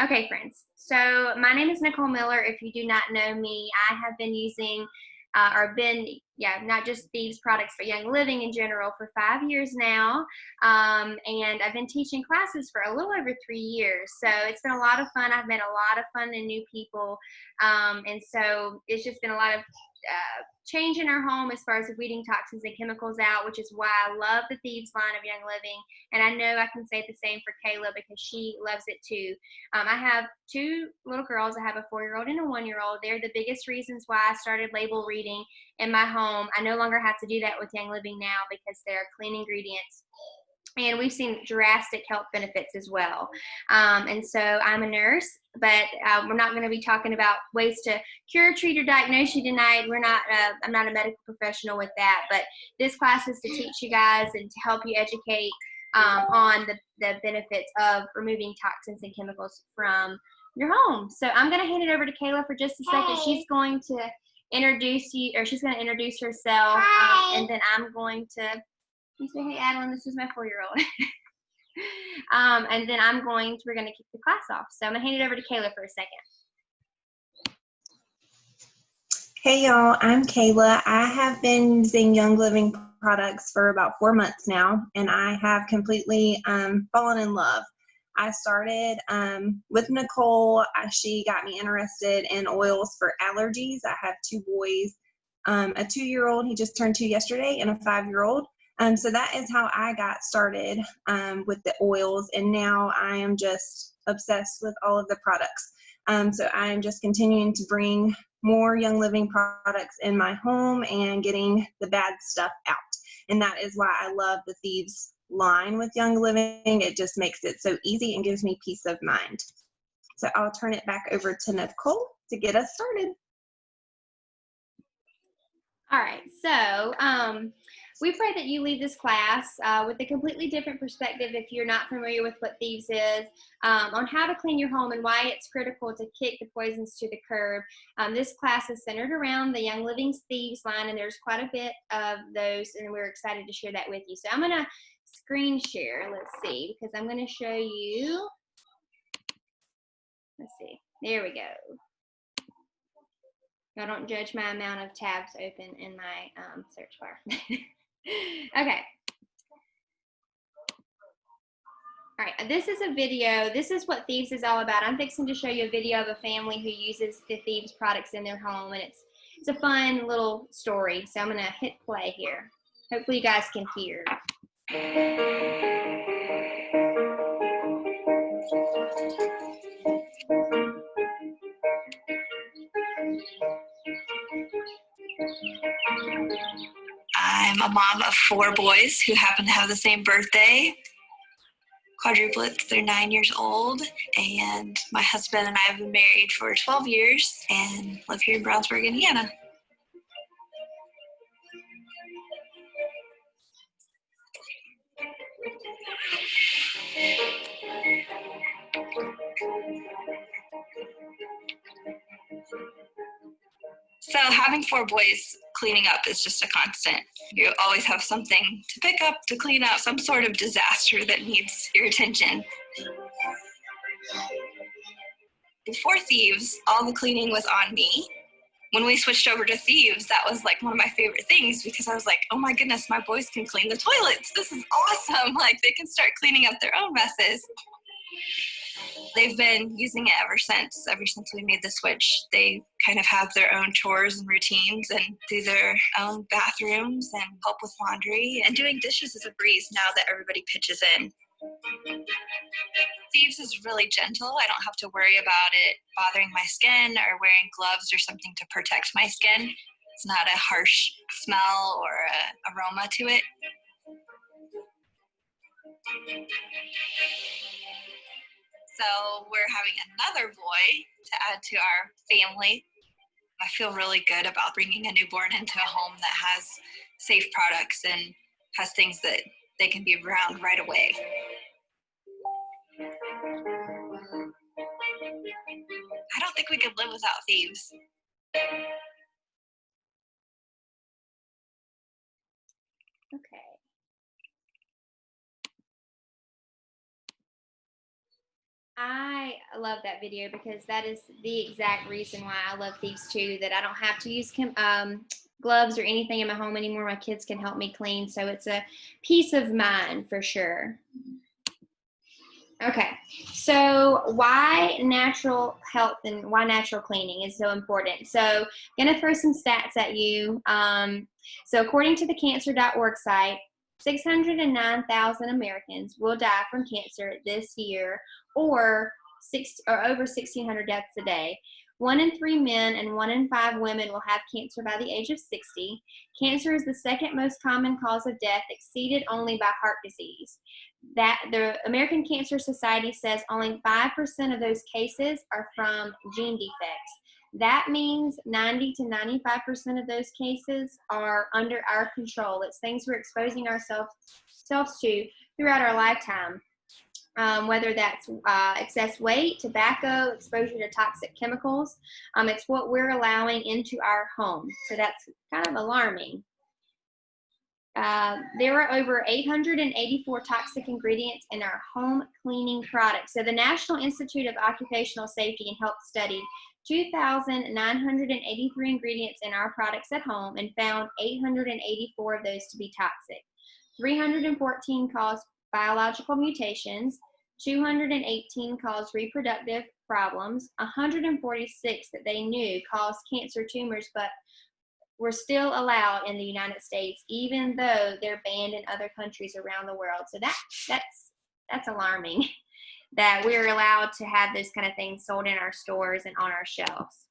Okay, friends. So my name is Nicole Miller. If you do not know me, I have been using not just Thieves products, but Young Living in general for 5 years now. And I've been teaching classes for a little over 3 years. So it's been a lot of fun. I've met a lot of fun and new people. And so it's just been a lot of change in our home as far as weeding toxins and chemicals out, which is why I love the Thieves line of Young Living. And I know I can say the same for Kayla because she loves it too. I have 2 little girls. I have a 4-year-old and a 1-year-old. They're the biggest reasons why I started label reading in my home. I no longer have to do that with Young Living now because they're clean ingredients. And we've seen drastic health benefits as well. And so I'm a nurse, but we're not going to be talking about ways to cure, treat, or diagnose you tonight. I'm not a medical professional with that, but this class is to teach you guys and to help you educate on the benefits of removing toxins and chemicals from your home. So I'm going to hand it over to Kayla for just a second. She's going to introduce you, or she's going to introduce herself, and then I'm going to say, hey, Adeline, this is my 4-year-old. And then we're going to kick the class off. So I'm going to hand it over to Kayla for a second. Hey y'all, I'm Kayla. I have been using Young Living products for about 4 months now, and I have completely fallen in love. I started with Nicole. She got me interested in oils for allergies. I have 2 boys, a 2-year-old, he just turned 2 yesterday, and a 5-year-old. So that is how I got started with the oils, and now I am just obsessed with all of the products. So I am just continuing to bring more Young Living products in my home and getting the bad stuff out. And that is why I love the Thieves line with Young Living. It just makes it so easy and gives me peace of mind. So I'll turn it back over to Nicole to get us started. All right, so we pray that you leave this class with a completely different perspective if you're not familiar with what Thieves is, on how to clean your home and why it's critical to kick the poisons to the curb. This class is centered around the Young Living's Thieves line, and there's quite a bit of those, and we're excited to share that with you. So I'm going to screen share, let's see, because I'm going to show you. Let's see, there we go. Now don't judge my amount of tabs open in my search bar. Okay. All right, this is a video. This is what Thieves is all about. I'm fixing to show you a video of a family who uses the Thieves products in their home, and it's a fun little story. So I'm going to hit play here. Hopefully you guys can hear. I'm a mom of 4 boys who happen to have the same birthday. Quadruplets, they're 9 years old, and my husband and I have been married for 12 years and live here in Brownsburg, Indiana. So having 4 boys, cleaning up is just a constant. You always have something to pick up, to clean up, some sort of disaster that needs your attention. Before Thieves, all the cleaning was on me. When we switched over to Thieves, that was like one of my favorite things because I was like, oh my goodness, my boys can clean the toilets. This is awesome. Like they can start cleaning up their own messes. They've been using it ever since we made the switch. They kind of have their own chores and routines and do their own bathrooms and help with laundry. And doing dishes is a breeze now that everybody pitches in. Thieves is really gentle. I don't have to worry about it bothering my skin or wearing gloves or something to protect my skin. It's not a harsh smell or aroma to it. So we're having another boy to add to our family. I feel really good about bringing a newborn into a home that has safe products and has things that they can be around right away. I don't think we could live without Thieves. Okay. I I love that video because that is the exact reason why I love Thieves too, that I don't have to use gloves or anything in my home anymore. My kids can help me clean, so it's a peace of mind for sure. Okay, so why natural health and why natural cleaning is so important. So I'm going to throw some stats at you. So according to the cancer.org site, 609,000 Americans will die from cancer this year, or over 1,600 deaths a day. 1 in 3 men and 1 in 5 women will have cancer by the age of 60. Cancer is the second most common cause of death, exceeded only by heart disease. That the American Cancer Society says only 5% of those cases are from gene defects. That means 90 to 95% of those cases are under our control. It's things we're exposing ourselves to throughout our lifetime. Whether that's excess weight, tobacco, exposure to toxic chemicals. It's what we're allowing into our home. So that's kind of alarming. There are over 884 toxic ingredients in our home cleaning products. So the National Institute of Occupational Safety and Health studied 2,983 ingredients in our products at home and found 884 of those to be toxic. 314 cause biological mutations, 218 caused reproductive problems, 146 that they knew caused cancer tumors, but were still allowed in the United States, even though they're banned in other countries around the world. So that's alarming that we're allowed to have this kind of thing sold in our stores and on our shelves.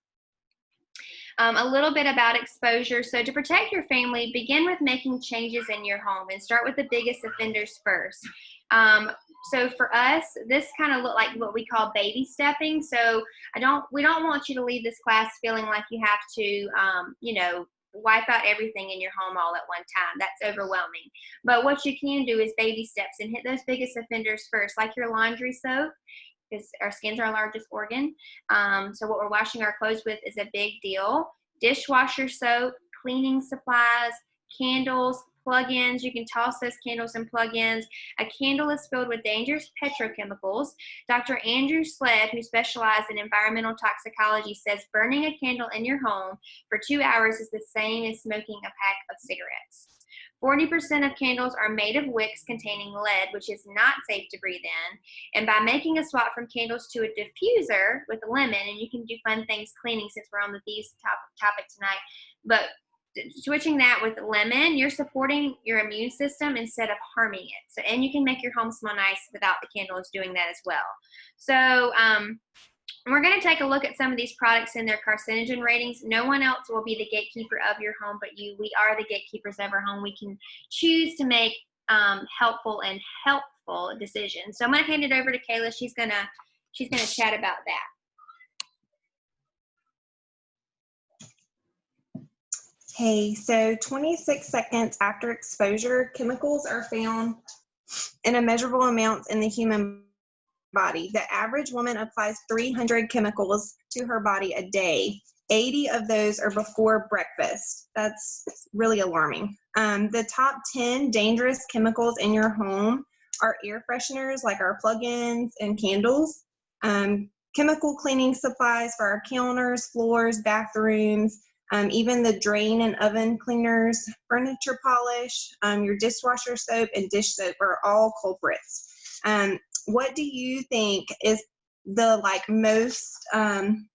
A little bit about exposure. So to protect your family, begin with making changes in your home and start with the biggest offenders first. So for us, this kind of looked like what we call baby stepping. So we don't want you to leave this class feeling like you have to, wipe out everything in your home all at one time. That's overwhelming. But what you can do is baby steps and hit those biggest offenders first, like your laundry soap, because our skin's our largest organ. So what we're washing our clothes with is a big deal. Dishwasher soap, cleaning supplies, candles, plug-ins. You can toss those candles and plug-ins. A candle is filled with dangerous petrochemicals. Dr. Andrew Sled, who specializes in environmental toxicology, says burning a candle in your home for 2 hours is the same as smoking a pack of cigarettes. 40% of candles are made of wicks containing lead, which is not safe to breathe in. And by making a swap from candles to a diffuser with lemon, and you can do fun things cleaning since we're on the Thieves topic tonight, but switching that with lemon, you're supporting your immune system instead of harming it. So, and you can make your home smell nice without the candles doing that as well. So, we're going to take a look at some of these products and their carcinogen ratings. No one else will be the gatekeeper of your home but you. We are the gatekeepers of our home. We can choose to make helpful and helpful decisions. So I'm going to hand it over to Kayla. She's going to chat about that. Hey, so 26 seconds after exposure, chemicals are found in a measurable amounts in the human body. The average woman applies 300 chemicals to her body a day. 80 of those are before breakfast. That's really alarming. The top 10 dangerous chemicals in your home are air fresheners like our plug-ins and candles, chemical cleaning supplies for our counters, floors, bathrooms, even the drain and oven cleaners, furniture polish, your dishwasher soap and dish soap are all culprits. What do you think is the most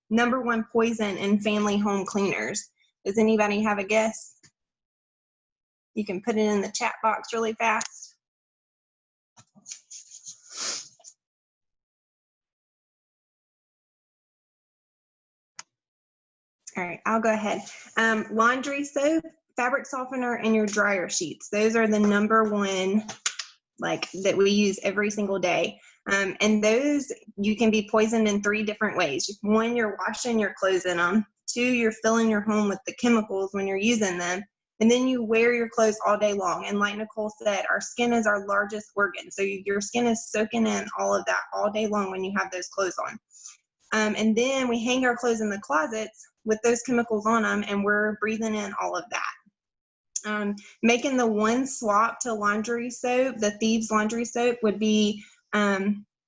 number one poison in family home cleaners? Does anybody have a guess? You can put it in the chat box really fast. All right, I'll go ahead. Laundry soap, fabric softener, and your dryer sheets. Those are the number one that we use every single day. And those, you can be poisoned in 3 different ways. 1, you're washing your clothes in them. 2, you're filling your home with the chemicals when you're using them. And then you wear your clothes all day long. And like Nicole said, our skin is our largest organ. So your skin is soaking in all of that all day long when you have those clothes on. And then we hang our clothes in the closets with those chemicals on them, and we're breathing in all of that. Making the one swap to laundry soap, the Thieves laundry soap, would be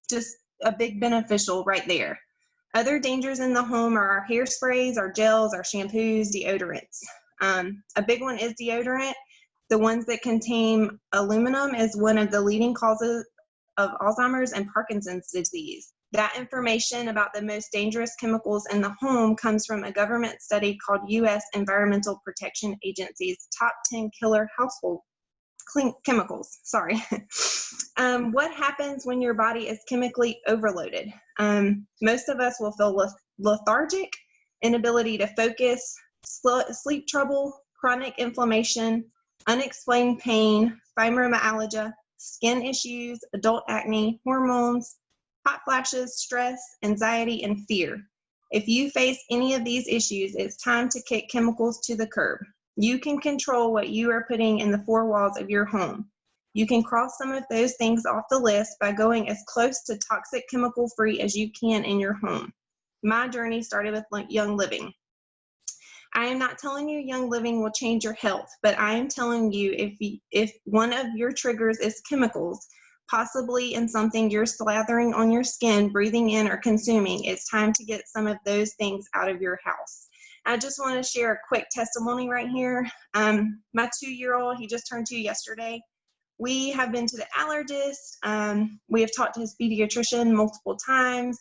just a big beneficial right there. Other dangers in the home are our hairsprays, our gels, our shampoos, deodorants. A big one is deodorant. The ones that contain aluminum is one of the leading causes of Alzheimer's and Parkinson's disease. That information about the most dangerous chemicals in the home comes from a government study called U.S. Environmental Protection Agency's Top 10 Killer Household Chemicals. Sorry. What happens when your body is chemically overloaded? Most of us will feel lethargic, inability to focus, sleep trouble, chronic inflammation, unexplained pain, fibromyalgia, skin issues, adult acne, hormones, hot flashes, stress, anxiety, and fear. If you face any of these issues, it's time to kick chemicals to the curb. You can control what you are putting in the four walls of your home. You can cross some of those things off the list by going as close to toxic chemical free as you can in your home. My journey started with Young Living. I am not telling you Young Living will change your health, but I am telling you if one of your triggers is chemicals, possibly in something you're slathering on your skin, breathing in, or consuming, it's time to get some of those things out of your house. I just want to share a quick testimony right here. My 2-year-old, he just turned 2 yesterday. We have been to the allergist. We have talked to his pediatrician multiple times.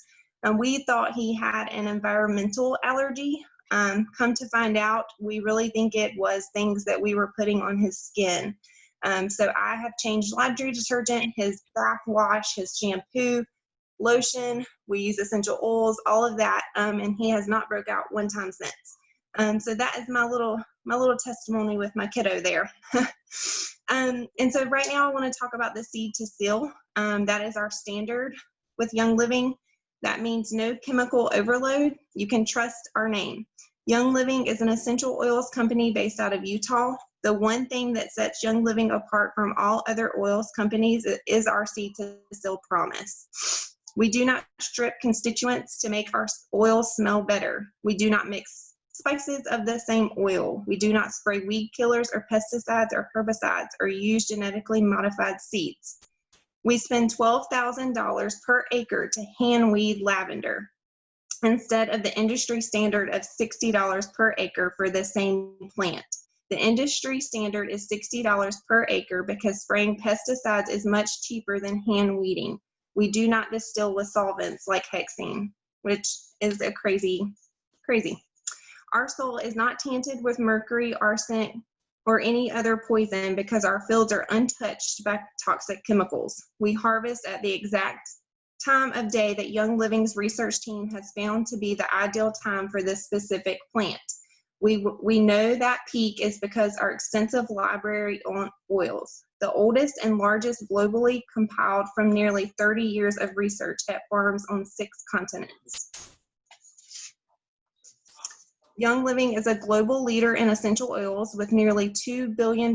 We thought he had an environmental allergy. Come to find out, we really think it was things that we were putting on his skin. So I have changed laundry detergent, his bath wash, his shampoo, lotion. We use essential oils, all of that, and he has not broke out one time since. So that is my little testimony with my kiddo there. And so right now I want to talk about the Seed to Seal. That is our standard with Young Living. That means no chemical overload. You can trust our name. Young Living is an essential oils company based out of Utah. The one thing that sets Young Living apart from all other oils companies is our Seed to Seal promise. We do not strip constituents to make our oil smell better. We do not mix spices of the same oil. We do not spray weed killers or pesticides or herbicides or use genetically modified seeds. We spend $12,000 per acre to hand weed lavender instead of the industry standard of $60 per acre for the same plant. The industry standard is $60 per acre because spraying pesticides is much cheaper than hand weeding. We do not distill with solvents like hexane, which is a crazy. Our soil is not tainted with mercury, arsenic, or any other poison because our fields are untouched by toxic chemicals. We harvest at the exact time of day that Young Living's research team has found to be the ideal time for this specific plant. We know that peak is because our extensive library on oils, the oldest and largest globally, compiled from nearly 30 years of research at farms on 6 continents. Young Living is a global leader in essential oils with nearly $2 billion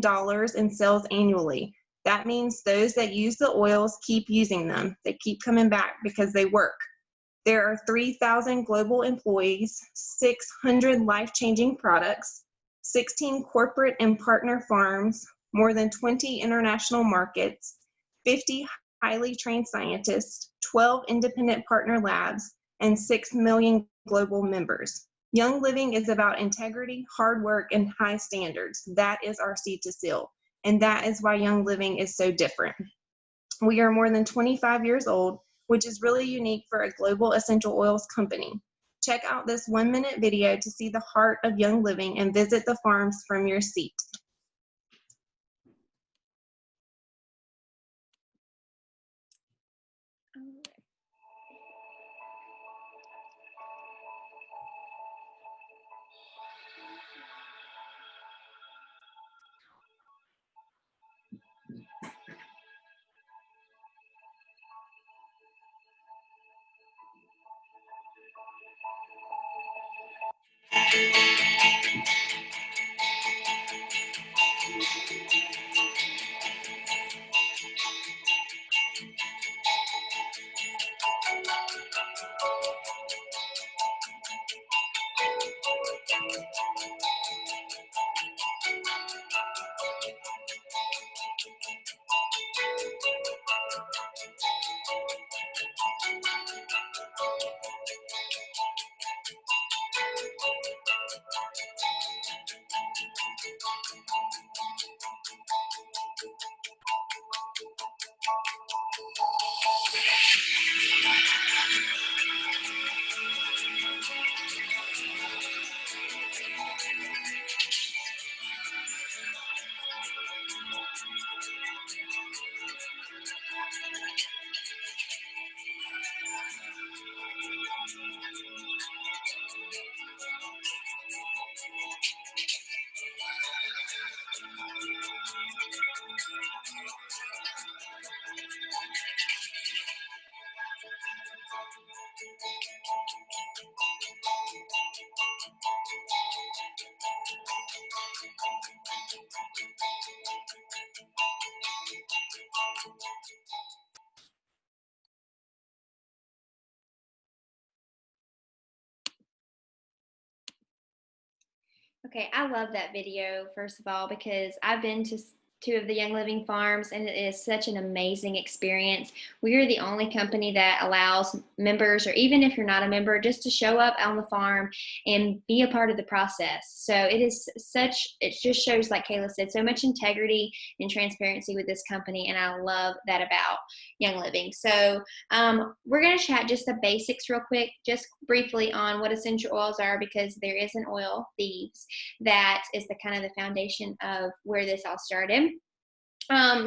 in sales annually. That means those that use the oils keep using them. They keep coming back because they work. There are 3,000 global employees, 600 life-changing products, 16 corporate and partner farms, more than 20 international markets, 50 highly trained scientists, 12 independent partner labs, and 6 million global members. Young Living is about integrity, hard work, and high standards. That is our Seed to Seal, and that is why Young Living is so different. We are more than 25 years old, which is really unique for a global essential oils company. Check out this 1-minute video to see the heart of Young Living and visit the farms from your seat. Okay, I love that video, first of all, because I've been to two of the Young Living farms and it is such an amazing experience. We are the only company that allows members, or even if you're not a member, just to show up on the farm and be a part of the process. So it is it just shows, like Kayla said, so much integrity and transparency with this company. And I love that about Young Living. So we're going to chat just the basics real quick, just briefly on what essential oils are, because there is an oil, Thieves, that is the kind of the foundation of where this all started.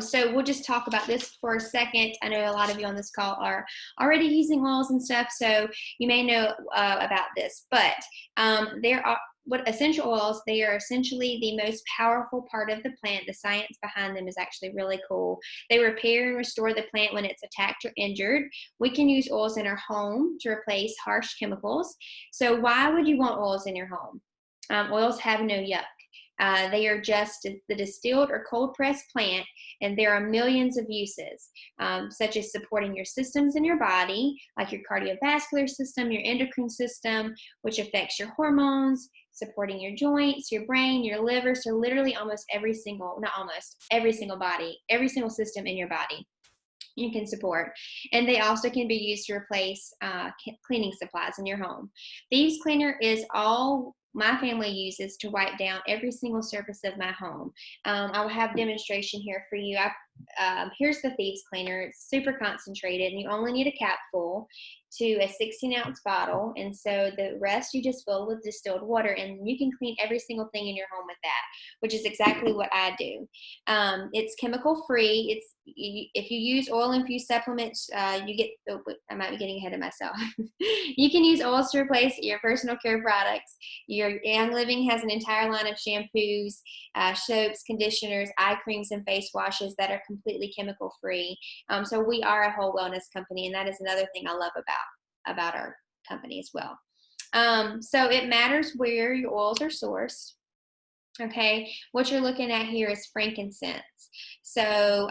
So we'll just talk about this for a second. I know a lot of you on this call are already using oils and stuff, so you may know about this. But there are what essential oils, they are essentially the most powerful part of the plant. The science behind them is actually really cool. They repair and restore the plant when it's attacked or injured. We can use oils in our home to replace harsh chemicals. So why would you want oils in your home? Oils have no yuck. They are just the distilled or cold pressed plant, and there are millions of uses, such as supporting your systems in your body, like your cardiovascular system, your endocrine system, which affects your hormones, supporting your joints, your brain, your liver. So literally almost every single, not almost, every single body, every single system in your body you can support. And they also can be used to replace cleaning supplies in your home. Thieves Cleaner is all my family uses to wipe down every single surface of my home. I will have a demonstration here for you. Here's the Thieves Cleaner. It's super concentrated, and you only need a capful to a 16-ounce bottle, and so the rest you just fill with distilled water, and you can clean every single thing in your home with that, which is exactly what I do. It's chemical free. If you use oil infused supplements, you get. I might be getting ahead of myself. You can use oils to replace your personal care products. Your Young Living has an entire line of shampoos, soaps, conditioners, eye creams, and face washes that are completely chemical free. So we are a whole wellness company, and that is another thing I love about our company as well. So it matters where your oils are sourced. Okay, what you're looking at here is frankincense. So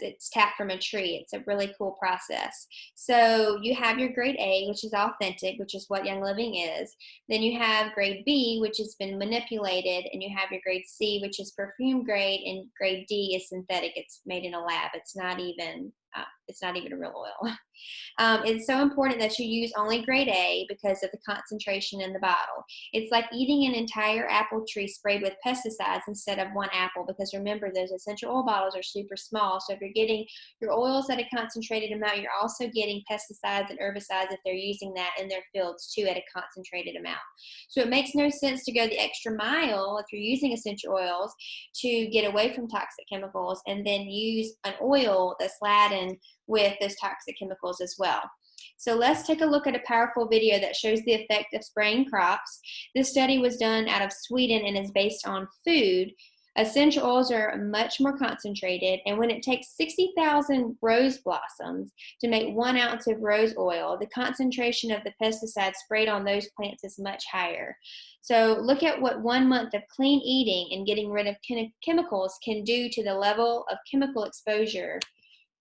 it's tapped from a tree. It's a really cool process. So you have your grade A, which is authentic, which is what Young Living is. Then you have grade B, which has been manipulated, and you have your grade C, which is perfume grade, and grade D is synthetic. It's made in a lab. It's not even a real oil. It's so important that you use only grade A because of the concentration in the bottle. It's like eating an entire apple tree sprayed with pesticides instead of one apple, because remember, those essential oil bottles are super small. So if you're getting your oils at a concentrated amount, you're also getting pesticides and herbicides if they're using that in their fields too at a concentrated amount. So it makes no sense to go the extra mile if you're using essential oils to get away from toxic chemicals and then use an oil that's laden with those toxic chemicals as well. So let's take a look at a powerful video that shows the effect of spraying crops. This study was done out of Sweden and is based on food. Essential oils are much more concentrated, and when it takes 60,000 rose blossoms to make 1 ounce of rose oil, the concentration of the pesticide sprayed on those plants is much higher. So look at what 1 month of clean eating and getting rid of chemicals can do to the level of chemical exposure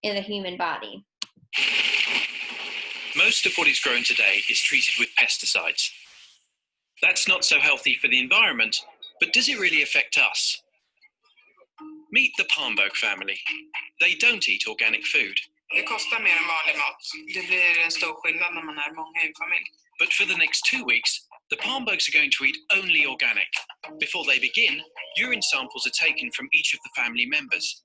in the human body. Most of what is grown today is treated with pesticides. That's not so healthy for the environment, but does it really affect us? Meet the Palmberg family. They don't eat organic food. Det kostar mer än vanlig mat. Det blir en stor skillnad när man är många i en familj. But for the next 2 weeks, the Palmbergs are going to eat only organic. Before they begin, urine samples are taken from each of the family members.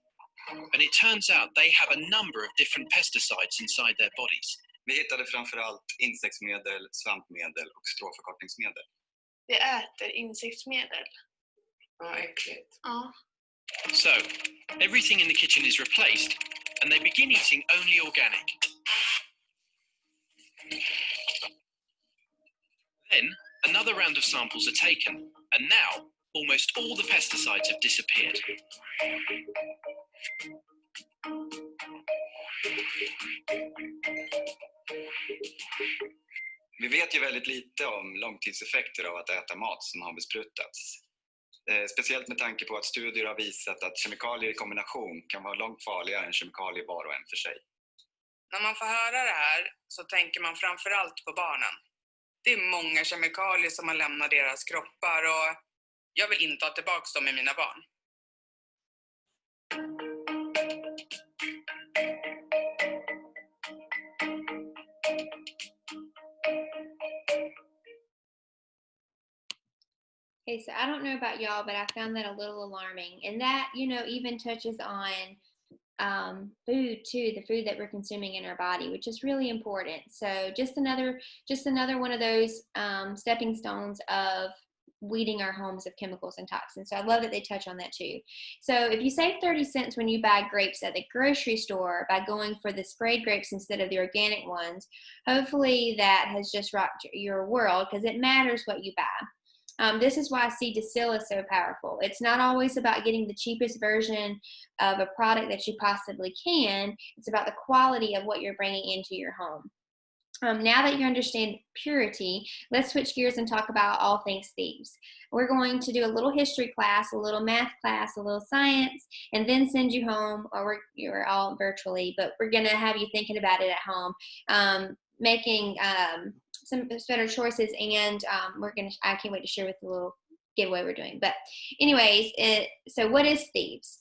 And it turns out they have a number of different pesticides inside their bodies. Vi hittade framförallt insektsmedel, svampmedel och stråförkortningsmedel. Vi äter insektsmedel. Ja, äckligt. Ja. So, everything in the kitchen is replaced, and they begin eating only organic. Then, another round of samples are taken, and now, almost all the pesticides have disappeared. Vi vet ju väldigt lite om långtidseffekter av att äta mat som har besprutats. Speciellt med tanke på att studier har visat att kemikalier i kombination kan vara långt farligare än kemikalier var och en för sig. När man får höra det här så tänker man framförallt på barnen. Det är många kemikalier som man lämnar deras kroppar, och Jag vill inte ha tillbaka dem med mina barn. Okay, so I don't know about y'all, but I found that a little alarming. And that, you know, even touches on food too, the food that we're consuming in our body, which is really important. So just another one of those stepping stones of weeding our homes of chemicals and toxins. So I love that they touch on that too. So if you save 30 cents when you buy grapes at the grocery store by going for the sprayed grapes instead of the organic ones, hopefully that has just rocked your world, because it matters what you buy. This is why seed to seal is so powerful. It's not always about getting the cheapest version of a product that you possibly can. It's about the quality of what you're bringing into your home. Now that you understand purity, let's switch gears and talk about all things Thieves. We're going to do a little history class, a little math class, a little science, and then send you home, or you're all virtually, but we're going to have you thinking about it at home, making some better choices, and I can't wait to share with you a little giveaway we're doing. But anyways, so what is Thieves?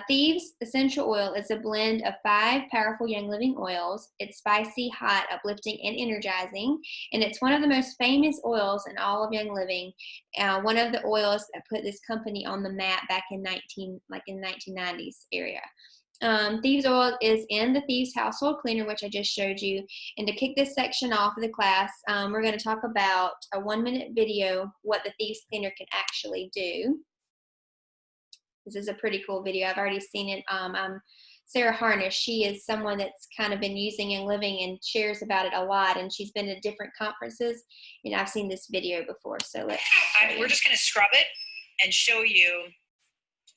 Thieves essential oil is a blend of 5 powerful Young Living oils. It's spicy, hot, uplifting, and energizing, and it's one of the most famous oils in all of Young Living. One of the oils that put this company on the map back in 1990s area. Thieves oil is in the Thieves household cleaner, which I just showed you. And to kick this section off of the class, we're going to talk about a 1-minute video, what the Thieves cleaner can actually do. This is a pretty cool video. I've already seen it. Sarah Harnish, she is someone that's kind of been using Young Living and shares about it a lot, and she's been to different conferences, and I've seen this video before. So we're just going to scrub it and show you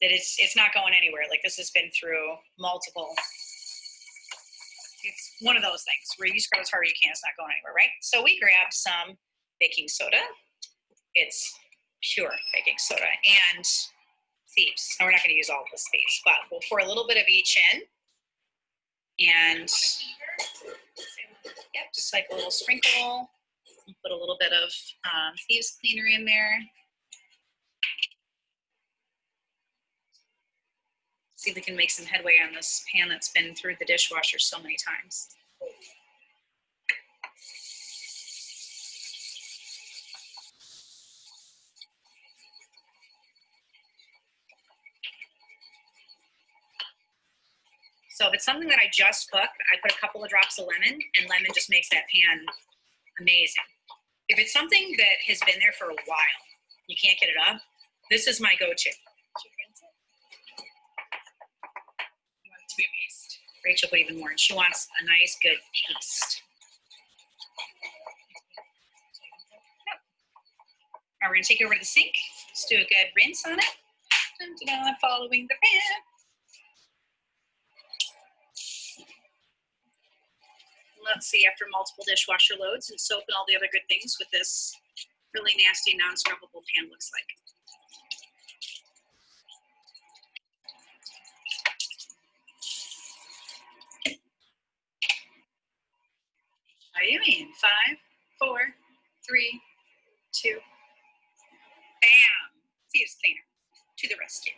that it's not going anywhere. Like, this has been through multiple. It's one of those things where you scrub as hard as you can, it's not going anywhere, right? So we grabbed some baking soda. It's pure baking soda and Thieves. Now, we're not going to use all of this Thieves, but we'll pour a little bit of each in. And yep, just like a little sprinkle. We'll put a little bit of Thieves cleaner in there. See if we can make some headway on this pan that's been through the dishwasher so many times. So if it's something that I just cooked, I put a couple of drops of lemon, and lemon just makes that pan amazing. If it's something that has been there for a while, you can't get it up, this is my go-to. To be a paste. Rachel put even more, and she wants a nice, good paste. Now we're going to take it over to the sink. Let's do a good rinse on it. Following the pan. Let's see, after multiple dishwasher loads and soap and all the other good things, what this really nasty, non-scrubbable pan looks like. Are you in? 5, 4, 3, 2, bam! Thieves cleaner to the rescue.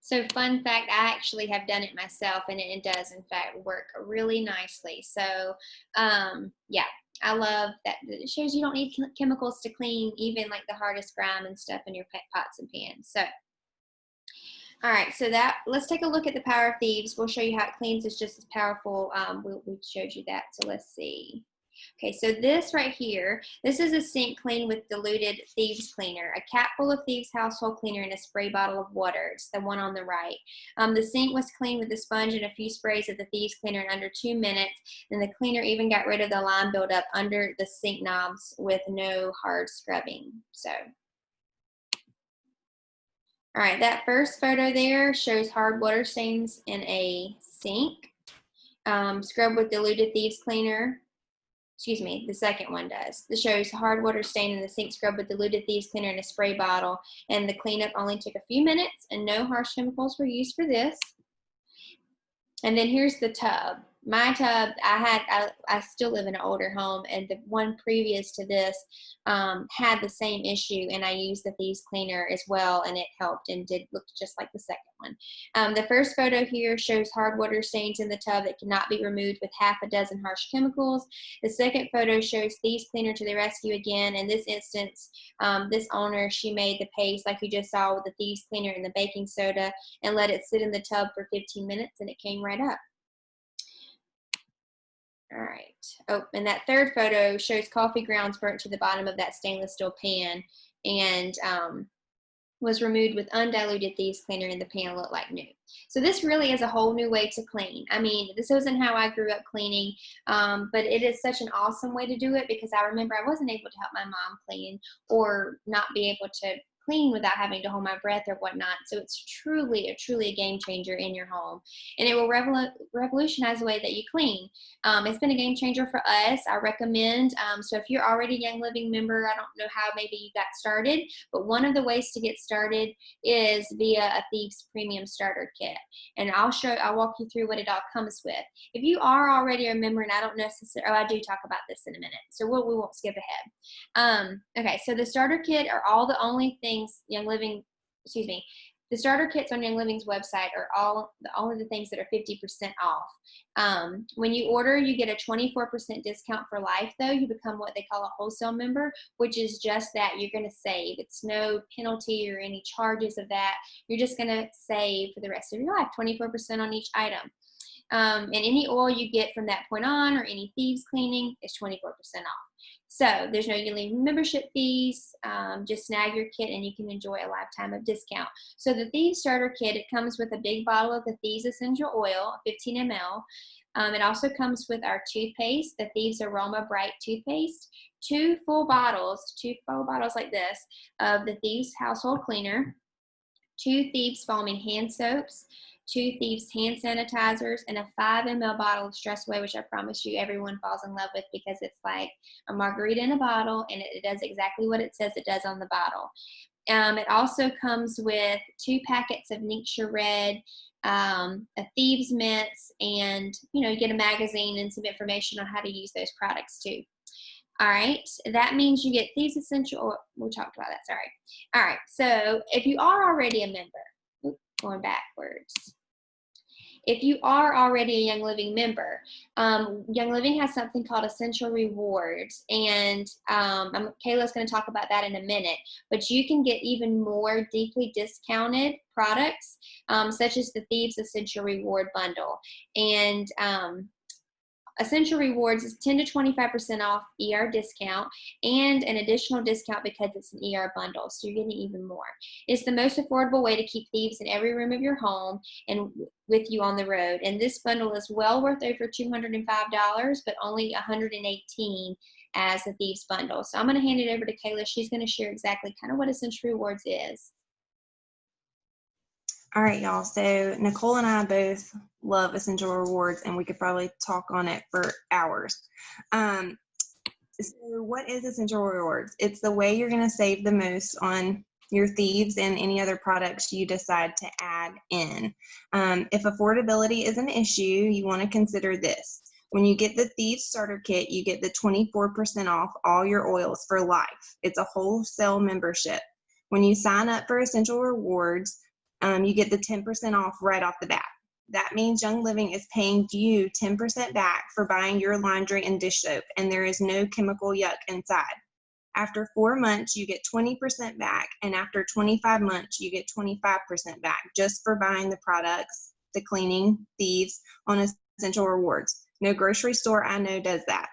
So fun fact, I actually have done it myself, and it does in fact work really nicely. So yeah, I love that. It shows you don't need chemicals to clean even like the hardest grime and stuff in your pots and pans. So all right, so let's take a look at the power of Thieves. We'll show you how it cleans. It's just as powerful. We showed you that, so let's see. Okay, so this right here, this is a sink cleaned with diluted Thieves cleaner, a cap full of Thieves household cleaner, and a spray bottle of water. It's the one on the right. The sink was cleaned with a sponge and a few sprays of the Thieves cleaner in under 2 minutes, and the cleaner even got rid of the lime buildup under the sink knobs with no hard scrubbing. So. All right, that first photo there shows hard water stains in a sink. Scrub with diluted Thieves cleaner. Excuse me, the second one does. This shows hard water stain in the sink, scrub with diluted Thieves cleaner in a spray bottle, and the cleanup only took a few minutes, and no harsh chemicals were used for this. And then here's the tub. my tub, I still live in an older home, and the one previous to this had the same issue, and I used the Thieves cleaner as well, and it helped and did look just like the second one. The first photo here shows hard water stains in the tub that cannot be removed with half a dozen harsh chemicals. The second photo shows Thieves cleaner to the rescue again. In this instance, this owner, she made the paste like you just saw with the Thieves cleaner and the baking soda and let it sit in the tub for 15 minutes, and it came right up. All right. Oh, and that third photo shows coffee grounds burnt to the bottom of that stainless steel pan, and was removed with undiluted Thieves cleaner, and the pan looked like new. So this really is a whole new way to clean. I mean, this wasn't how I grew up cleaning, but it is such an awesome way to do it, because I remember I wasn't able to help my mom clean or not be able to clean without having to hold my breath or whatnot. So it's truly a game changer in your home, and it will revolutionize the way that you clean. It's been a game changer for us. I recommend, so if you're already a Young Living member, I don't know how maybe you got started, but one of the ways to get started is via a Thieves Premium Starter Kit, and I'll walk you through what it all comes with. If you are already a member, and I don't necessarily, I do talk about this in a minute, so we won't skip ahead. Okay, so the starter kit are all the only things the starter kits on Young Living's website are only the things that are 50% off. When you order, you get a 24% discount for life, though. You become what they call a wholesale member, which is just that. You're going to save. It's no penalty or any charges of that. You're just going to save for the rest of your life, 24% on each item. And any oil you get from that point on, or any Thieves cleaning, is 24% off. So there's no yearly membership fees. Just snag your kit and you can enjoy a lifetime of discount. So the Thieves Starter Kit, it comes with a big bottle of the Thieves Essential Oil, 15 ml. It also comes with our toothpaste, the Thieves Aroma Bright toothpaste, two full bottles like this of the Thieves Household Cleaner, 2 Thieves Foaming Hand Soaps, 2 Thieves hand sanitizers, and a 5 ml bottle of Stress Away, which I promise you everyone falls in love with, because it's like a margarita in a bottle, and it does exactly what it says it does on the bottle. It also comes with 2 packets of Nixure Red, a Thieves Mints, and you get a magazine and some information on how to use those products too. All right, that means you get Thieves Essential. We talked about that, sorry. All right, so if you are already a member, going backwards. If you are already a Young Living member, Young Living has something called Essential Rewards, and Kayla's going to talk about that in a minute, but you can get even more deeply discounted products, such as the Thieves Essential Reward Bundle. And Essential Rewards is 10 to 25% off ER discount and an additional discount because it's an ER bundle, so you're getting even more. It's the most affordable way to keep Thieves in every room of your home and with you on the road. And this bundle is well worth over $205, but only $118 as a Thieves bundle. So I'm going to hand it over to Kayla. She's going to share exactly kind of what Essential Rewards is. All right, y'all. So Nicole and I both love Essential Rewards, and we could probably talk on it for hours. So what is Essential Rewards? It's the way you're going to save the most on your Thieves and any other products you decide to add in. If affordability is an issue, you want to consider this. When you get the Thieves Starter Kit, you get the 24% off all your oils for life. It's a wholesale membership. When you sign up for Essential Rewards, you get the 10% off right off the bat. That means Young Living is paying you 10% back for buying your laundry and dish soap, and there is no chemical yuck inside. After 4 months, you get 20% back, and after 25 months, you get 25% back just for buying the products, the cleaning, Thieves, on Essential Rewards. No grocery store I know does that.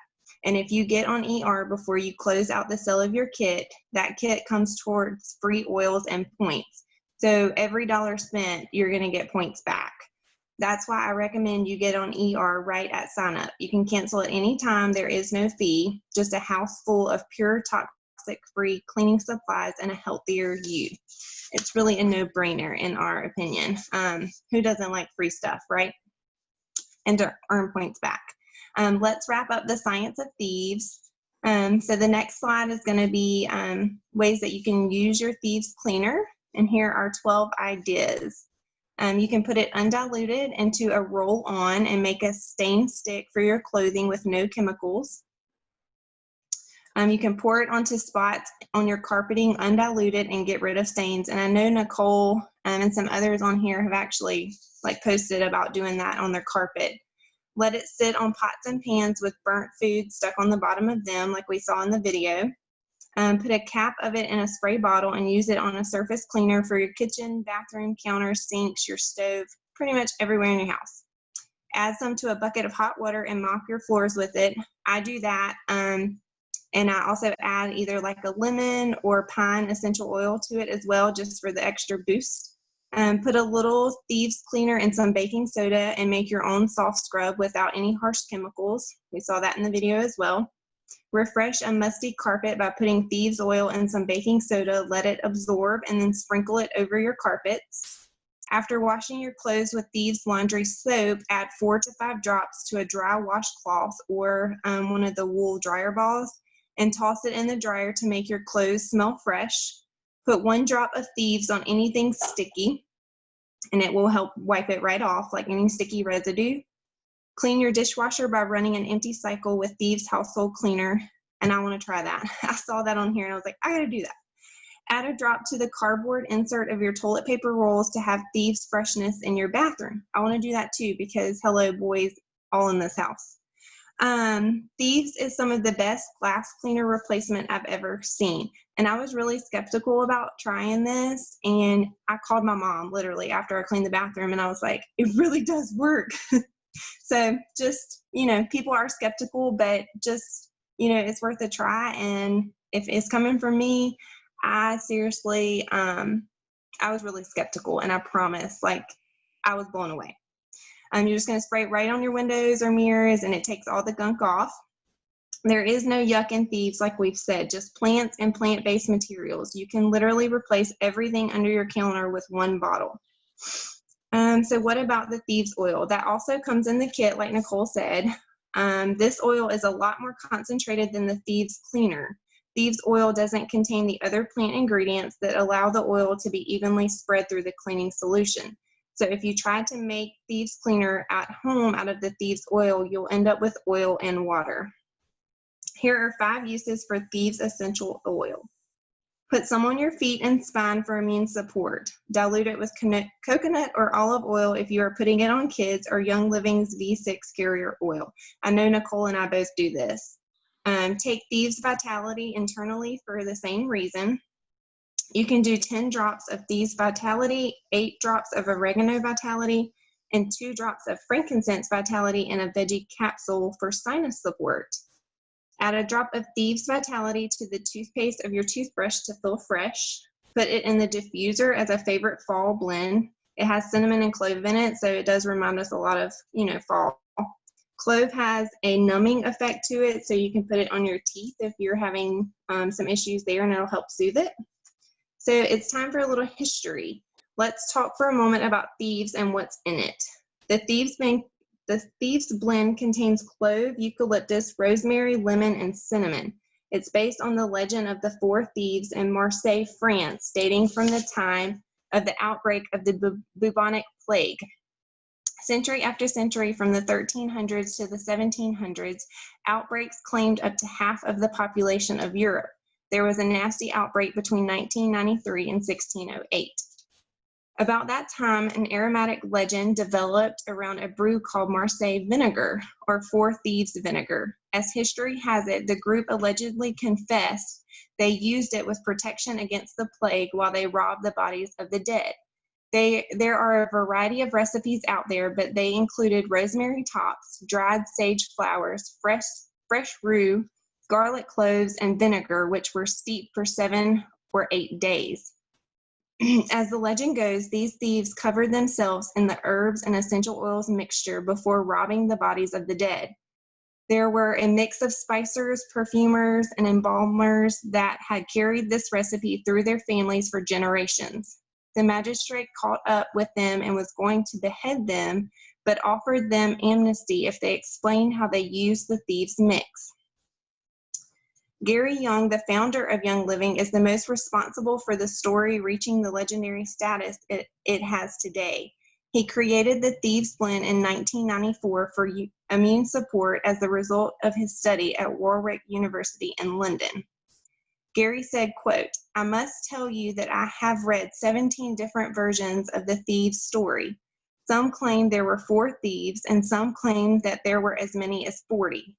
And if you get on ER before you close out the sale of your kit, that kit comes towards free oils and points. So every dollar spent, you're going to get points back. That's why I recommend you get on ER right at sign up. You can cancel at any time. There is no fee, just a house full of pure toxic-free cleaning supplies and a healthier you. It's really a no-brainer in our opinion. Who doesn't like free stuff, right? And to earn points back. Let's wrap up the science of Thieves. So the next slide is going to be ways that you can use your Thieves cleaner. And here are 12 ideas. You can put it undiluted into a roll-on and make a stain stick for your clothing with no chemicals. You can pour it onto spots on your carpeting undiluted and get rid of stains. And I know Nicole and some others on here have actually posted about doing that on their carpet. Let it sit on pots and pans with burnt food stuck on the bottom of them like we saw in the video. Put a cap of it in a spray bottle and use it on a surface cleaner for your kitchen, bathroom, counter, sinks, your stove, pretty much everywhere in your house. Add some to a bucket of hot water and mop your floors with it. I do that. And I also add either like a lemon or pine essential oil to it as well, just for the extra boost. Put a little Thieves cleaner and some baking soda and make your own soft scrub without any harsh chemicals. We saw that in the video as well. Refresh a musty carpet by putting Thieves oil and some baking soda, let it absorb, and then sprinkle it over your carpets. After washing your clothes with Thieves laundry soap, add 4 to 5 drops to a dry washcloth or one of the wool dryer balls, and toss it in the dryer to make your clothes smell fresh. Put 1 drop of Thieves on anything sticky, and it will help wipe it right off, like any sticky residue. Clean your dishwasher by running an empty cycle with Thieves household cleaner, and I want to try that. I saw that on here, and I was like, I gotta do that. Add a drop to the cardboard insert of your toilet paper rolls to have Thieves freshness in your bathroom. I want to do that too, because hello, boys, all in this house. Thieves is some of the best glass cleaner replacement I've ever seen. And I was really skeptical about trying this. And I called my mom literally after I cleaned the bathroom, and I was like, it really does work. So just, people are skeptical, but just, it's worth a try. And if it's coming from me, I seriously, I was really skeptical, and I promise, I was blown away. You're just going to spray it right on your windows or mirrors, and it takes all the gunk off. There is no yuck in Thieves, like we've said, just plants and plant-based materials. You can literally replace everything under your counter with 1 bottle. So what about the Thieves oil? That also comes in the kit, like Nicole said. This oil is a lot more concentrated than the Thieves cleaner. Thieves oil doesn't contain the other plant ingredients that allow the oil to be evenly spread through the cleaning solution. So if you try to make Thieves cleaner at home out of the Thieves oil, you'll end up with oil and water. Here are 5 uses for Thieves essential oil. Put some on your feet and spine for immune support. Dilute it with coconut or olive oil if you are putting it on kids, or Young Living's V6 carrier oil. I know Nicole and I both do this. Take Thieves Vitality internally for the same reason. You can do 10 drops of Thieves Vitality, 8 drops of Oregano Vitality, and 2 drops of Frankincense Vitality in a veggie capsule for sinus support. Add a drop of Thieves Vitality to the toothpaste of your toothbrush to feel fresh. Put it in the diffuser as a favorite fall blend. It has cinnamon and clove in it, so it does remind us a lot of, fall. Clove has a numbing effect to it, so you can put it on your teeth if you're having some issues there, and it'll help soothe it. So it's time for a little history. Let's talk for a moment about Thieves and what's in it. The Thieves blend contains clove, eucalyptus, rosemary, lemon, and cinnamon. It's based on the legend of the 4 thieves in Marseille, France, dating from the time of the outbreak of the bubonic plague. Century after century, from the 1300s to the 1700s, outbreaks claimed up to half of the population of Europe. There was a nasty outbreak between 1993 and 1608. About that time, an aromatic legend developed around a brew called Marseille vinegar, or 4 thieves vinegar. As history has it, the group allegedly confessed they used it with protection against the plague while they robbed the bodies of the dead. There are a variety of recipes out there, but they included rosemary tops, dried sage flowers, fresh rue, garlic cloves, and vinegar, which were steeped for 7 or 8 days. As the legend goes, these thieves covered themselves in the herbs and essential oils mixture before robbing the bodies of the dead. There were a mix of spicers, perfumers, and embalmers that had carried this recipe through their families for generations. The magistrate caught up with them and was going to behead them, but offered them amnesty if they explained how they used the thieves' mix. Gary Young, the founder of Young Living, is the most responsible for the story reaching the legendary status it has today. He created the Thieves blend in 1994 for immune support as the result of his study at Warwick University in London. Gary said, quote, "I must tell you that I have read 17 different versions of the Thieves story. Some claim there were 4 thieves, and some claim that there were as many as 40.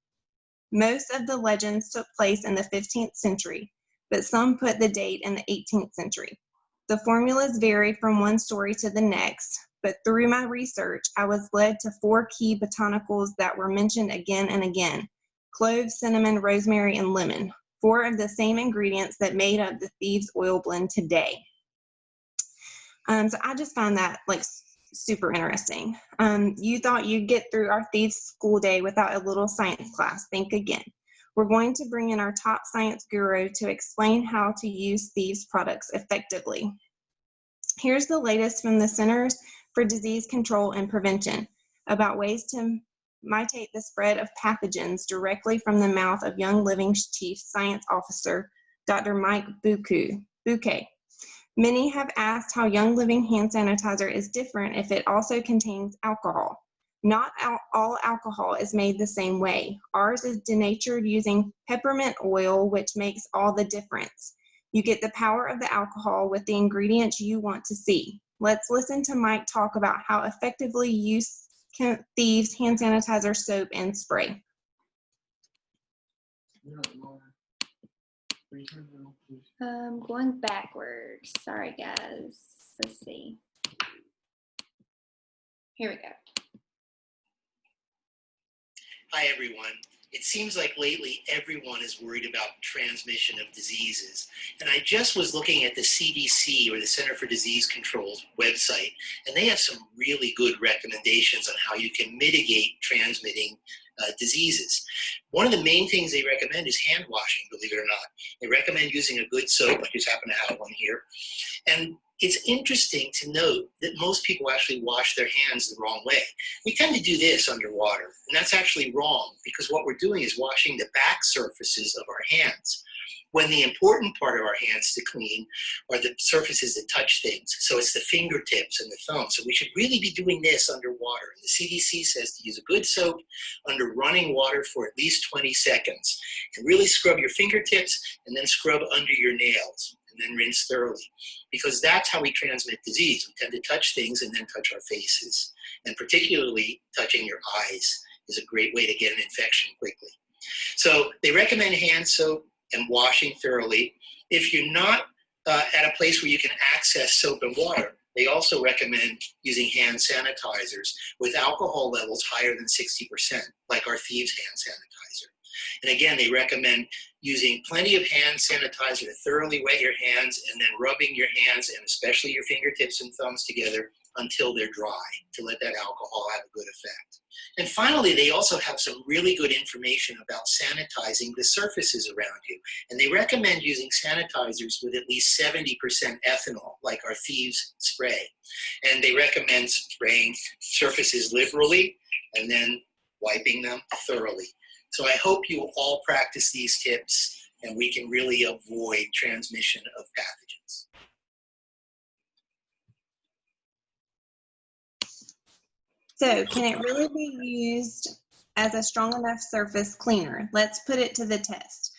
Most of the legends took place in the 15th century, but some put the date in the 18th century. The formulas vary from one story to the next, but through my research, I was led to 4 key botanicals that were mentioned again and again: cloves, cinnamon, rosemary, and lemon, 4 of the same ingredients that made up the Thieves oil blend today." So I just find that like super interesting. You thought you'd get through our Thieves school day without a little science class. Think again. We're going to bring in our top science guru to explain how to use Thieves products effectively. Here's the latest from the Centers for Disease Control and Prevention about ways to mitigate the spread of pathogens directly from the mouth of Young Living's Chief Science Officer, Dr. Mike Bouquet. Many have asked how Young Living hand sanitizer is different if it also contains alcohol. Not all alcohol is made the same way. Ours is denatured using peppermint oil, which makes all the difference. You get the power of the alcohol with the ingredients you want to see. Let's listen to Mike talk about how effectively use Thieves hand sanitizer soap and spray. Going backwards. Sorry, guys. Let's see. Here we go. Hi, everyone. It seems like lately everyone is worried about transmission of diseases. And I just was looking at the CDC, or the Center for Disease Control's website, and they have some really good recommendations on how you can mitigate transmitting diseases. One of the main things they recommend is hand washing, believe it or not. They recommend using a good soap. I just happen to have one here. And it's interesting to note that most people actually wash their hands the wrong way. We tend to do this underwater, and that's actually wrong, because what we're doing is washing the back surfaces of our hands, when the important part of our hands to clean are the surfaces that touch things. So it's the fingertips and the thumb. So we should really be doing this underwater. And the CDC says to use a good soap under running water for at least 20 seconds. And really scrub your fingertips, and then scrub under your nails, and then rinse thoroughly. Because that's how we transmit disease. We tend to touch things and then touch our faces. And particularly touching your eyes is a great way to get an infection quickly. So they recommend hand soap and washing thoroughly. If you're not at a place where you can access soap and water, they also recommend using hand sanitizers with alcohol levels higher than 60%, like our Thieves hand sanitizer. And again, they recommend using plenty of hand sanitizer to thoroughly wet your hands, and then rubbing your hands, and especially your fingertips and thumbs together, until they're dry, to let that alcohol have a good effect. And finally, they also have some really good information about sanitizing the surfaces around you. And they recommend using sanitizers with at least 70% ethanol, like our Thieves spray. And they recommend spraying surfaces liberally and then wiping them thoroughly. So I hope you will all practice these tips, and we can really avoid transmission of pathogens. So, can it really be used as a strong enough surface cleaner? Let's put it to the test.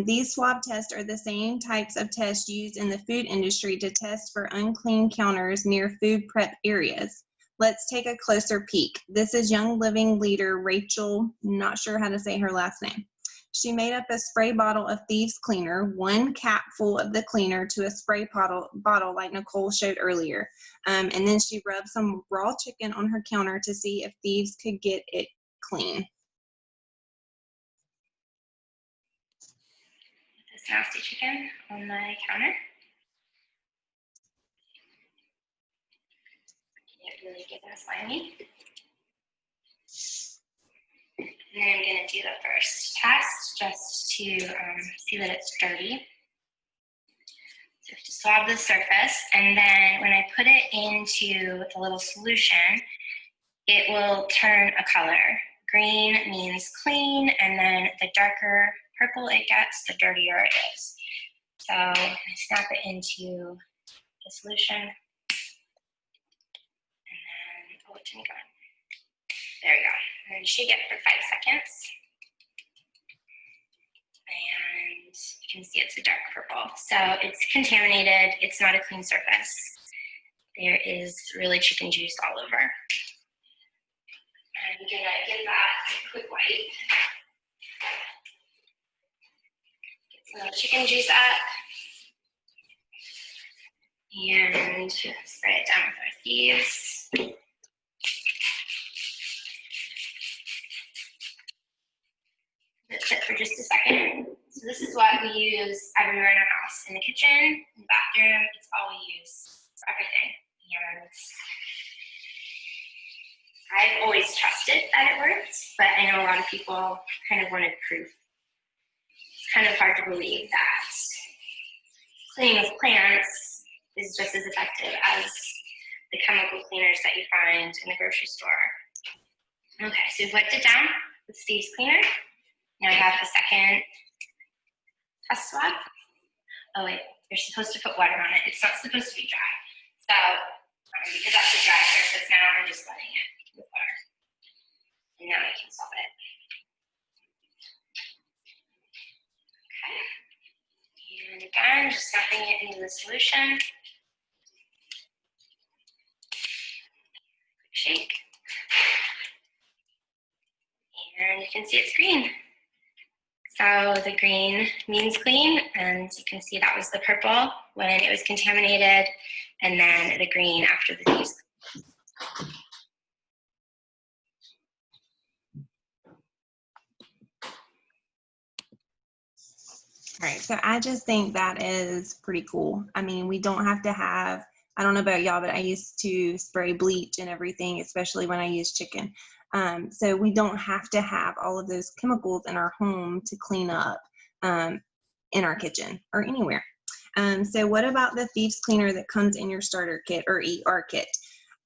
These swab tests are the same types of tests used in the food industry to test for unclean counters near food prep areas. Let's take a closer peek. This is Young Living leader Rachel, not sure how to say her last name. She made up a spray bottle of Thieves cleaner, 1 cap full of the cleaner to a spray bottle like Nicole showed earlier. And then she rubbed some raw chicken on her counter to see if Thieves could get it clean. This nasty chicken on my counter. Can't really get that slimy. And then I'm going to do the first test just to see that it's dirty. So I have to swab the surface, and then when I put it into the little solution, it will turn a color. Green means clean, and then the darker purple it gets, the dirtier it is. So I snap it into the solution, and then it didn't go. There we go. And you shake it for 5 seconds. And you can see it's a dark purple. So it's contaminated. It's not a clean surface. There is really chicken juice all over. And I'm gonna give that a quick wipe. Get some chicken juice up. And spray it down with our Thieves. That's it for just a second. So this is what we use everywhere in our house. In the kitchen, in the bathroom, it's all we use for everything. And I've always trusted that it worked, but I know a lot of people kind of wanted proof. It's kind of hard to believe that cleaning with plants is just as effective as the chemical cleaners that you find in the grocery store. Okay, so we've wiped it down with Thieves cleaner. Now I have the second test swab. Oh wait, you're supposed to put water on it. It's not supposed to be dry. So because that's a dry surface now, I'm just letting it with water. And now I can swab it. Okay. And again, just dumping it into the solution. Quick shake. And you can see it's green. So the green means clean, and you can see that was the purple when it was contaminated, and then the green after the Thieves. All right, so I just think that is pretty cool. I mean, we don't have to have, I don't know about y'all, but I used to spray bleach and everything, especially when I use chicken. So we don't have to have all of those chemicals in our home to clean up in our kitchen or anywhere. So what about the Thieves cleaner that comes in your starter kit or ER kit?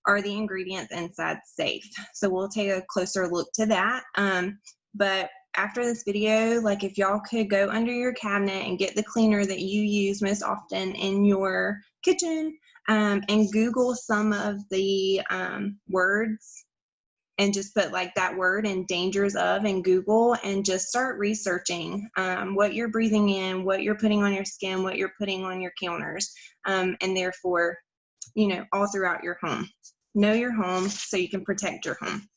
Are the ingredients inside safe? So we'll take a closer look to that. But after this video, like if y'all could go under your cabinet and get the cleaner that you use most often in your kitchen and Google some of the words and just put like that word and dangers of in Google and just start researching what you're breathing in, what you're putting on your skin, what you're putting on your counters, and therefore, you know, all throughout your home. Know your home so you can protect your home.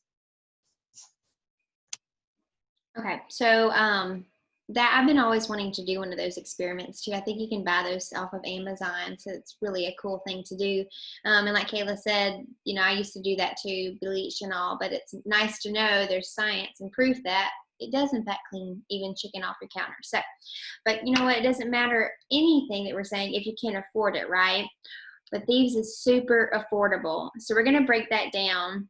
Okay, so that I've been always wanting to do one of those experiments too. I think you can buy those off of Amazon, so it's really a cool thing to do. And like Kayla said, you know, I used to do that too, bleach and all, but it's nice to know there's science and proof that it does in fact clean even chicken off your counter. So, but you know what, it doesn't matter anything that we're saying if you can't afford it, right? But Thieves is super affordable. So we're gonna break that down.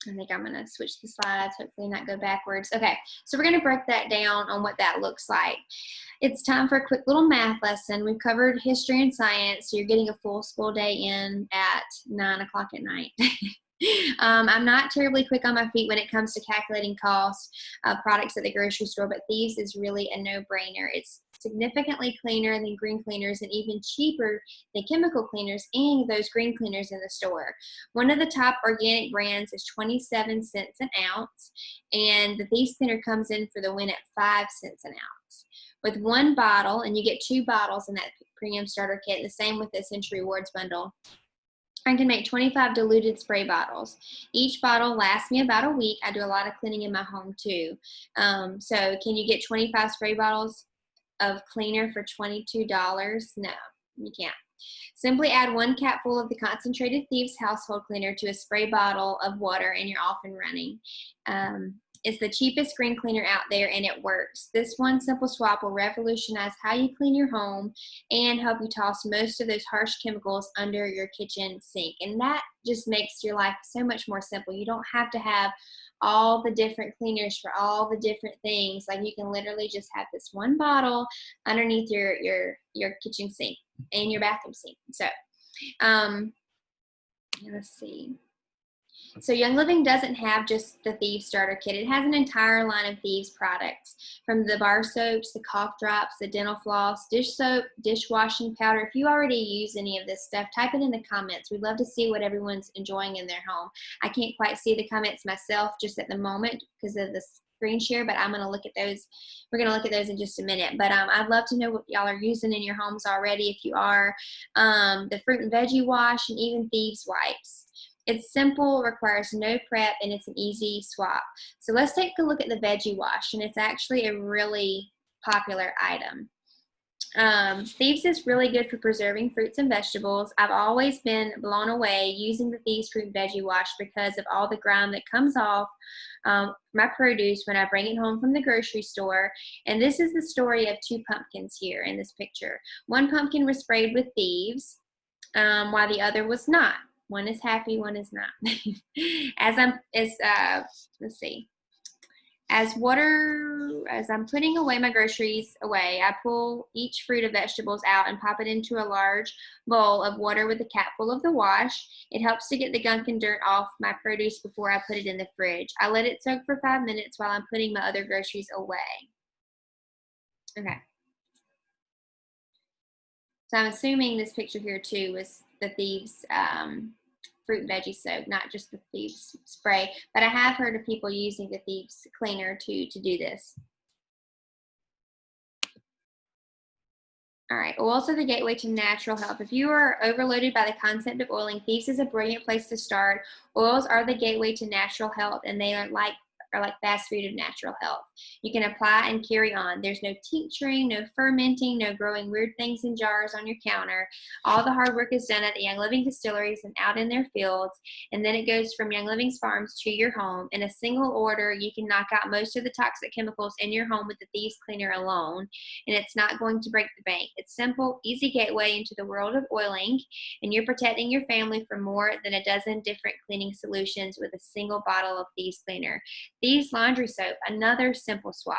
I think I'm going to switch the slides, hopefully not go backwards. Okay, so we're going to break that down on what that looks like. It's time for a quick little math lesson. We've covered history and science, so you're getting a full school day in at 9 o'clock at night. I'm not terribly quick on my feet when it comes to calculating cost of products at the grocery store, but Thieves is really a no-brainer. It's significantly cleaner than green cleaners and even cheaper than chemical cleaners and those green cleaners in the store. One of the top organic brands is 27 cents an ounce, and the Thieves cleaner comes in for the win at 5 cents an ounce. With one bottle, and you get 2 bottles in that premium starter kit, the same with the Century Rewards bundle, I can make 25 diluted spray bottles. Each bottle lasts me about a week. I do a lot of cleaning in my home too. So can you get 25 spray bottles of cleaner for $22? No, you can't. Simply add 1 capful of the concentrated Thieves household cleaner to a spray bottle of water and you're off and running. It's the cheapest green cleaner out there and it works. This one simple swap will revolutionize how you clean your home and help you toss most of those harsh chemicals under your kitchen sink. And that just makes your life so much more simple. You don't have to have all the different cleaners for all the different things. Like you can literally just have this one bottle underneath your kitchen sink and your bathroom sink. So let's see. So Young Living doesn't have just the Thieves starter kit. It has an entire line of Thieves products, from the bar soaps, the cough drops, the dental floss, dish soap, dishwashing powder. If you already use any of this stuff, type it in the comments. We'd love to see what everyone's enjoying in their home. I can't quite see the comments myself just at the moment because of the screen share, but I'm going to look at those. We're going to look at those in just a minute. But I'd love to know what y'all are using in your homes already. If you are, the fruit and veggie wash, and even Thieves wipes. It's simple, requires no prep, and it's an easy swap. So let's take a look at the veggie wash, and it's actually a really popular item. Thieves is really good for preserving fruits and vegetables. I've always been blown away using the Thieves fruit and veggie wash because of all the grime that comes off my produce when I bring it home from the grocery store. And this is the story of two pumpkins here in this picture. One pumpkin was sprayed with Thieves, while the other was not. One is happy, one is not. Let's see. As I'm putting away my groceries away, I pull each fruit or vegetables out and pop it into a large bowl of water with a cap full of the wash. It helps to get the gunk and dirt off my produce before I put it in the fridge. I let it soak for 5 minutes while I'm putting my other groceries away. Okay. So I'm assuming this picture here too was the Thieves fruit and veggie soap, not just the Thieves spray. But I have heard of people using the Thieves cleaner to do this. All right, oils are the gateway to natural health. If you are overloaded by the concept of oiling, Thieves is a brilliant place to start. Oils are the gateway to natural health, and they are like fast food of natural health. You can apply and carry on. There's no tincturing, no fermenting, no growing weird things in jars on your counter. All the hard work is done at the Young Living distilleries and out in their fields, and then it goes from Young Living's farms to your home. In a single order, you can knock out most of the toxic chemicals in your home with the Thieves cleaner alone, and it's not going to break the bank. It's simple, easy gateway into the world of oiling, and you're protecting your family from more than a dozen different cleaning solutions with a single bottle of Thieves cleaner. Thieves laundry soap, another simple swap.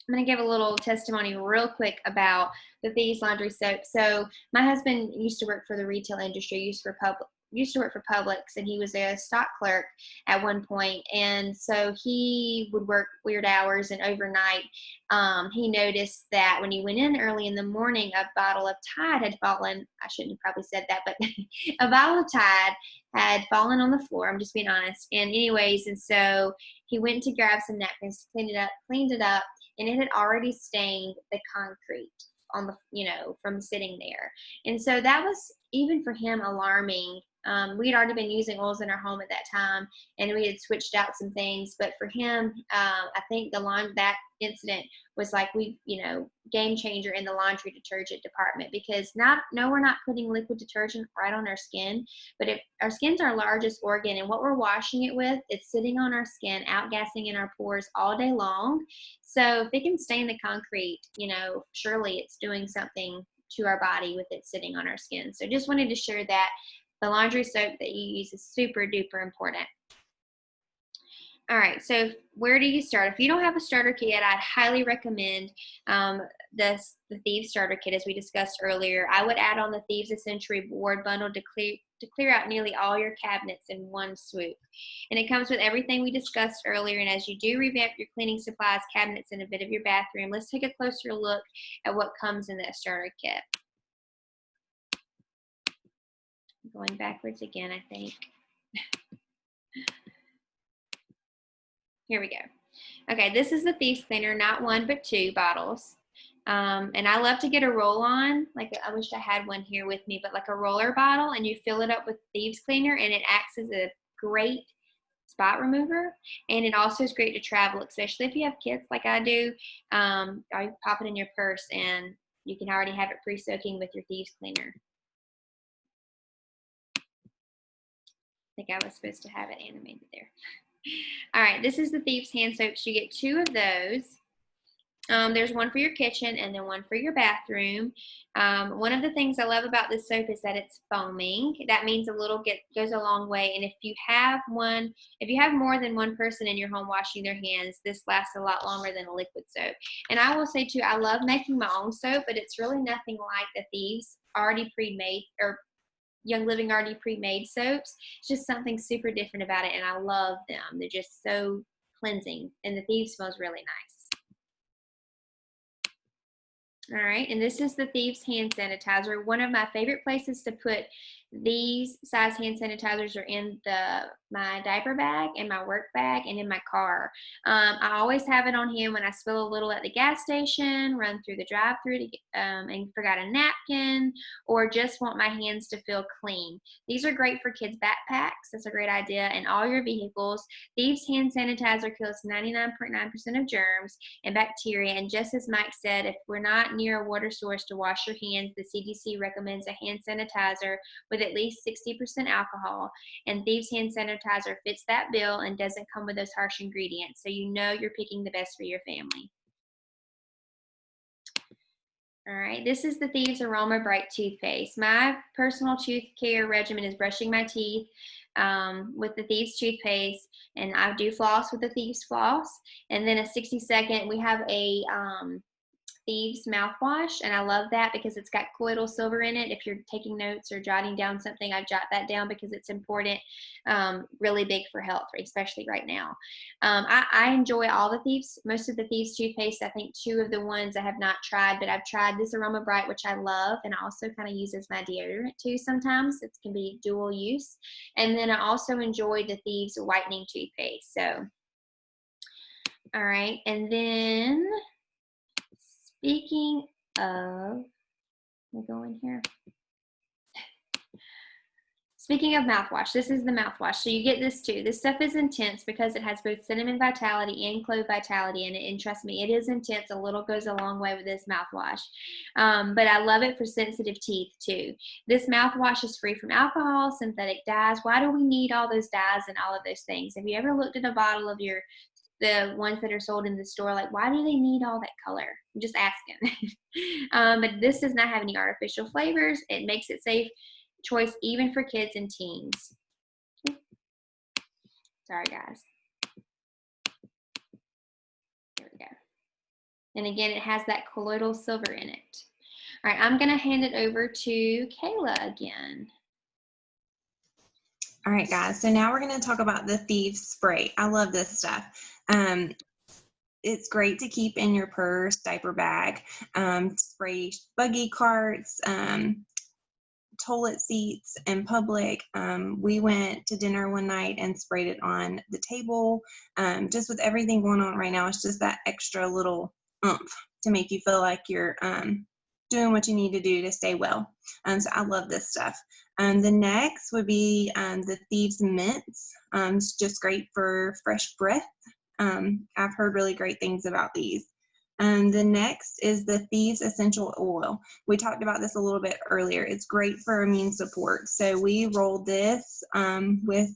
I'm going to give a little testimony real quick about the Thieves laundry soap. So my husband used to work for the retail industry, used to work for Publix, and he was a stock clerk at one point. And so he would work weird hours, and overnight he noticed that when he went in early in the morning, a bottle of Tide had fallen. I shouldn't have probably said that, but a bottle of Tide had fallen on the floor. I'm just being honest. And anyways, and so he went to grab some napkins to cleaned it up, and it had already stained the concrete on the, from sitting there. And so that was, even for him, alarming. We had already been using oils in our home at that time, and we had switched out some things. But for him, I think that incident was like game changer in the laundry detergent department, because we're not putting liquid detergent right on our skin, but if our skin's our largest organ, and what we're washing it with, it's sitting on our skin, outgassing in our pores all day long. So if it can stain the concrete, surely it's doing something to our body with it sitting on our skin. So just wanted to share that. The laundry soap that you use is super duper important. All right, so where do you start? If you don't have a starter kit yet, I'd highly recommend the Thieves starter kit, as we discussed earlier. I would add on the Thieves Essential Board bundle to clear out nearly all your cabinets in one swoop. And it comes with everything we discussed earlier. And as you do revamp your cleaning supplies, cabinets, and a bit of your bathroom, let's take a closer look at what comes in that starter kit. Going backwards again, I think. Here we go. Okay, this is the Thieves cleaner, not one but two bottles. And I love to get a roll-on. I wish I had one here with me, but like a roller bottle, and you fill it up with Thieves cleaner, and it acts as a great spot remover. And it also is great to travel, especially if you have kids like I do. You pop it in your purse, and you can already have it pre-soaking with your Thieves cleaner. I think I was supposed to have it animated there. All right, this is the Thieves hand soaps. You get two of those. There's one for your kitchen and then one for your bathroom. One of the things I love about this soap is that it's foaming. That means goes a long way. And if you have more than one person in your home washing their hands, this lasts a lot longer than a liquid soap. And I will say too, I love making my own soap, but it's really nothing like the Thieves already pre-made or Young Living already pre-made soaps. It's just something super different about it, and I love them. They're just so cleansing, and the Thieves smells really nice. All right, and this is the Thieves hand sanitizer. One of my favorite places to put these size hand sanitizers are in my diaper bag, and my work bag, and in my car. I always have it on hand when I spill a little at the gas station, run through the drive-thru and forgot a napkin, or just want my hands to feel clean. These are great for kids' backpacks. That's a great idea. And all your vehicles. Thieves hand sanitizer kills 99.9% of germs and bacteria. And just as Mike said, if we're not near a water source to wash your hands, the CDC recommends a hand sanitizer with at least 60% alcohol. And Thieves hand sanitizer fits that bill and doesn't come with those harsh ingredients, so you know you're picking the best for your family. All right, this is the Thieves Aroma Bright toothpaste. My personal tooth care regimen is brushing my teeth with the Thieves toothpaste, and I do floss with the Thieves floss. And then a 60-second, we have a Thieves mouthwash, and I love that because it's got colloidal silver in it. If you're taking notes or jotting down something, I jot that down because it's important, really big for health, especially right now. I enjoy all the Thieves, most of the Thieves toothpaste. I think 2 of the ones I have not tried, but I've tried this Aroma Bright, which I love, and I also kind of use as my deodorant too sometimes. It can be dual use. And then I also enjoy the Thieves whitening toothpaste. So, all right, and then speaking of, let me go in here. Speaking of mouthwash, this is the mouthwash. So you get this too. This stuff is intense because it has both cinnamon vitality and clove vitality in it. And trust me, it is intense. A little goes a long way with this mouthwash. But I love it for sensitive teeth too. This mouthwash is free from alcohol, synthetic dyes. Why do we need all those dyes and all of those things? Have you ever looked at a bottle of the ones that are sold in the store, like, why do they need all that color? I'm just asking. But this does not have any artificial flavors. It makes it safe choice even for kids and teens. Sorry, guys. There we go. And again, it has that colloidal silver in it. All right, I'm going to hand it over to Kayla again. All right, guys, so now we're going to talk about the Thieves spray. I love this stuff. It's great to keep in your purse, diaper bag, spray buggy carts, toilet seats in public. We went to dinner one night and sprayed it on the table. Just with everything going on right now, it's just that extra little oomph to make you feel like you're doing what you need to do to stay well. So I love this stuff. The next would be the Thieves mints. It's just great for fresh breath. I've heard really great things about these. The next is the Thieves essential oil. We talked about this a little bit earlier. It's great for immune support. So we rolled this with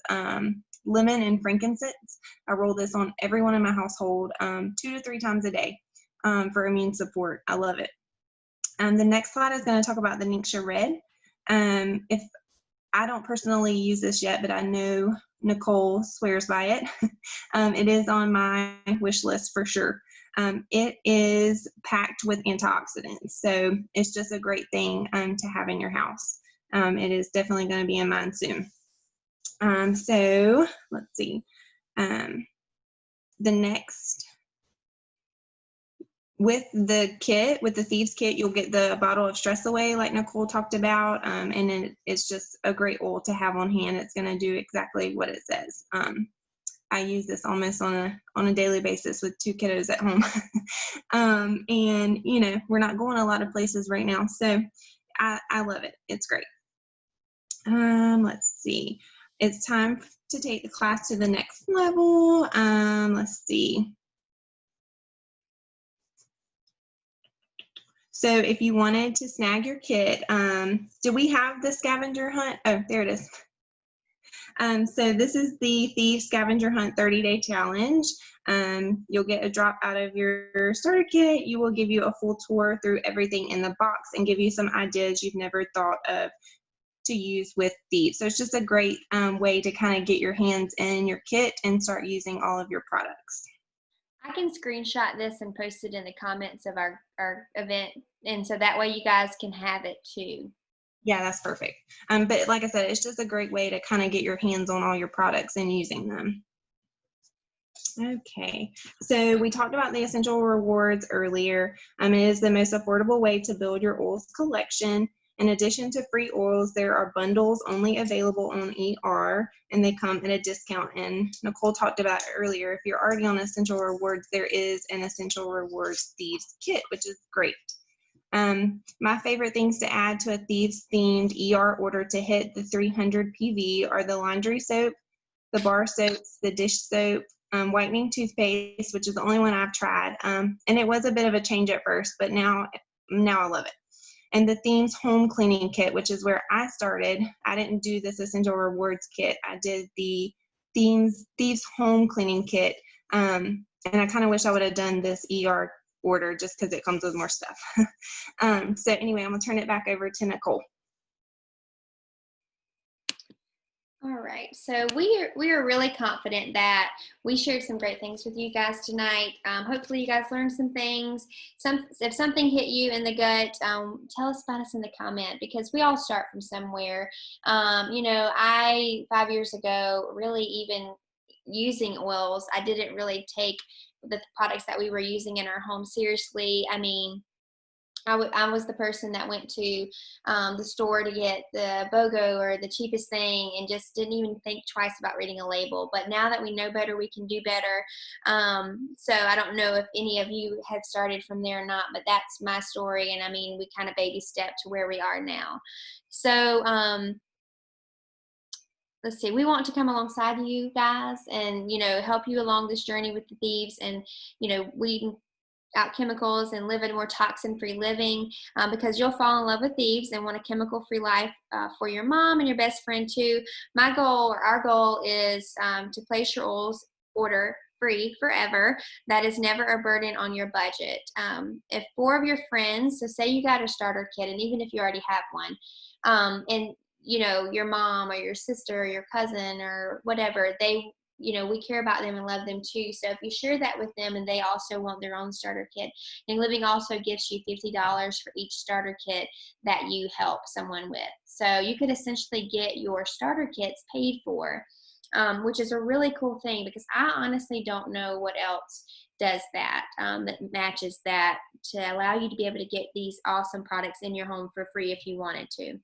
lemon and frankincense. I roll this on everyone in my household 2 to 3 times a day for immune support. I love it. The next slide is going to talk about the Nixia Red. If I don't personally use this yet, but I know Nicole swears by it. It is on my wish list for sure. It is packed with antioxidants, so it's just a great thing to have in your house. It is definitely going to be in mine soon. So let's see. The next, with the kit, with the Thieves kit, you'll get the bottle of Stress Away like Nicole talked about, and it's just a great oil to have on hand. It's going to do exactly what it says. I use this almost on a daily basis with 2 kiddos at home. And you know, we're not going a lot of places right now, so I love it. It's great. Let's see. It's time to take the class to the next level. Let's see. So if you wanted to snag your kit, do we have the scavenger hunt? Oh, there it is. So this is the Thieves Scavenger Hunt 30-day challenge. You'll get a drop out of your starter kit. You will give you a full tour through everything in the box and give you some ideas you've never thought of to use with Thieves. So it's just a great way to kind of get your hands in your kit and start using all of your products. I can screenshot this and post it in the comments of our event, and so that way you guys can have it too. Yeah, that's perfect. But like I said, it's just a great way to kind of get your hands on all your products and using them. Okay, so we talked about the essential rewards earlier. It is the most affordable way to build your oils collection. In addition to free oils, there are bundles only available on ER, and they come at a discount. And Nicole talked about earlier, if you're already on essential rewards, there is an essential rewards Thieves kit, which is great. My favorite things to add to a Thieves themed ER order to hit the 300 PV are the laundry soap, the bar soaps, the dish soap, whitening toothpaste, which is the only one I've tried. And it was a bit of a change at first, but now I love it. And the Thieves home cleaning kit, which is where I started. I didn't do this essential rewards kit. I did the Thieves home cleaning kit. And I kind of wish I would have done this ER order just because it comes with more stuff. So anyway, I'm gonna turn it back over to Nicole. All right, so we are really confident that we shared some great things with you guys tonight. Hopefully you guys learned some things. If something hit you in the gut, tell us about us in the comment, because we all start from somewhere. You know, 5 years ago, really even using oils, I didn't really take the products that we were using in our home seriously. I mean, I was the person that went to the store to get the BOGO or the cheapest thing and just didn't even think twice about reading a label. But now that we know better, we can do better. So I don't know if any of you had started from there or not, but that's my story. And I mean, we kind of baby stepped to where we are now. So let's see, we want to come alongside you guys and, you know, help you along this journey with the Thieves, and, you know, weeding out chemicals and live a more toxin-free living, because you'll fall in love with Thieves and want a chemical-free life for your mom and your best friend too. My goal, or our goal, is to place your oils order free forever. That is never a burden on your budget. If 4 of your friends, so say you got a starter kit, and even if you already have one, and you know, your mom or your sister or your cousin or whatever, they, you know, we care about them and love them too. So if you share that with them and they also want their own starter kit, Young Living also gives you $50 for each starter kit that you help someone with. So you could essentially get your starter kits paid for, which is a really cool thing, because I honestly don't know what else does that, that matches that, to allow you to be able to get these awesome products in your home for free if you wanted to.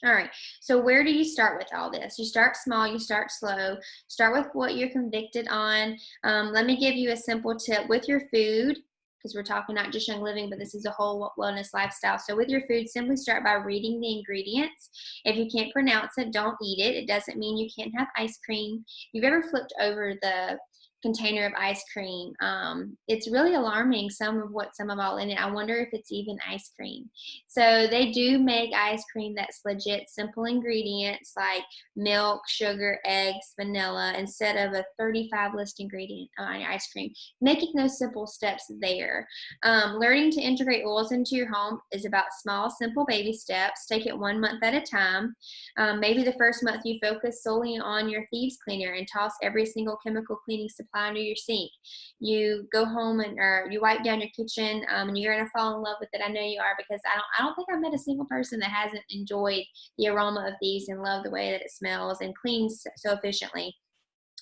All right, so where do you start with all this? You start small, you start slow. Start with what you're convicted on. Let me give you a simple tip with your food, because we're talking not just Young Living, but this is a whole wellness lifestyle. So with your food, simply start by reading the ingredients. If you can't pronounce it, don't eat it. It doesn't mean you can't have ice cream. If you've ever flipped over the container of ice cream, it's really alarming, some of all in it. I wonder if it's even ice cream. So they do make ice cream that's legit simple ingredients like milk, sugar, eggs, vanilla, instead of a 35 list ingredient on your ice cream, making those simple steps there. Learning to integrate oils into your home is about small, simple baby steps. Take it 1 month at a time. Maybe the first month you focus solely on your Thieves cleaner and toss every single chemical cleaning supply under your sink. You go home and or you wipe down your kitchen, and you're gonna fall in love with it. I know you are, because I don't think I've met a single person that hasn't enjoyed the aroma of these and love the way that it smells and cleans so efficiently.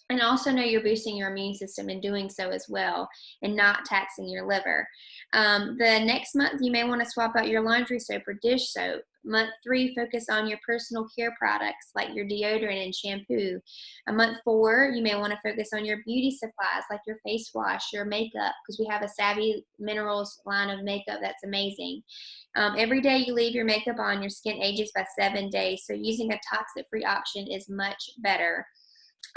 And also know you're boosting your immune system in doing so as well, and not taxing your liver. The next month, you may want to swap out your laundry soap or dish soap. Month 3, focus on your personal care products like your deodorant and shampoo. Month 4, you may want to focus on your beauty supplies like your face wash, your makeup, because we have a Savvy Minerals line of makeup that's amazing. Every day you leave your makeup on, your skin ages by 7 days, so using a toxic-free option is much better.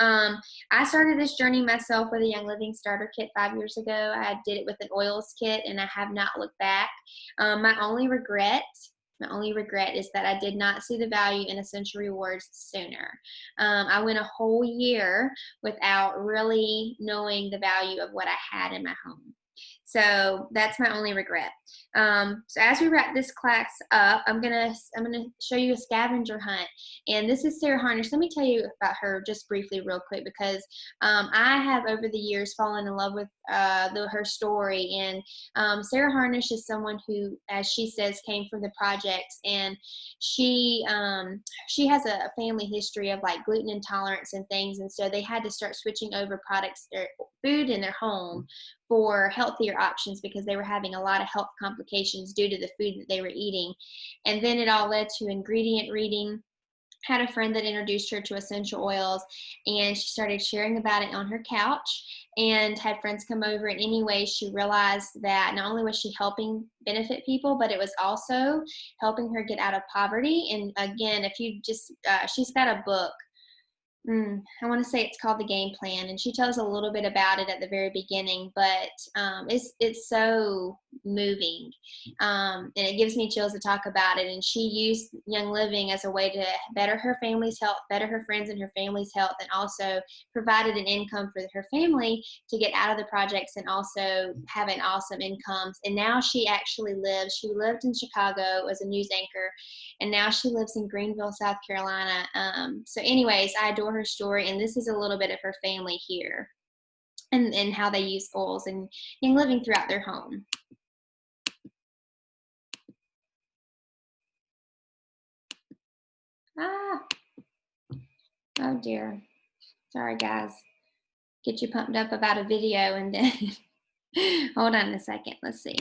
I started this journey myself with a Young Living starter kit 5 years ago. I did it with an oils kit, and I have not looked back. My only regret is that I did not see the value in essential rewards sooner. I went a whole year without really knowing the value of what I had in my home. So that's my only regret. So as we wrap this class up, I'm gonna show you a scavenger hunt, and this is Sarah Harnish. Let me tell you about her just briefly, real quick, because I have over the years fallen in love with her story. And Sarah Harnish is someone who, as she says, came from the projects, and she has a family history of like gluten intolerance and things, and so they had to start switching over products or food in their home for healthier options because they were having a lot of health complications due to the food that they were eating. And then it all led to ingredient reading. Had a friend that introduced her to essential oils, and she started sharing about it on her couch and had friends come over. And anyway, she realized that not only was she helping benefit people, but it was also helping her get out of poverty. And again, if you just she's got a book, I want to say it's called The Game Plan, and she tells a little bit about it at the very beginning, but it's so moving, and it gives me chills to talk about it. And she used Young Living as a way to better her family's health, better her friends and her family's health, and also provided an income for her family to get out of the projects and also have an awesome income. And now she lived in Chicago as a news anchor, and now she lives in Greenville, South Carolina. So anyways, I adore her story, and this is a little bit of her family here and how they use oils and Young Living throughout their home. Oh dear. Sorry guys. Get you pumped up about a video and then hold on a second. Let's see.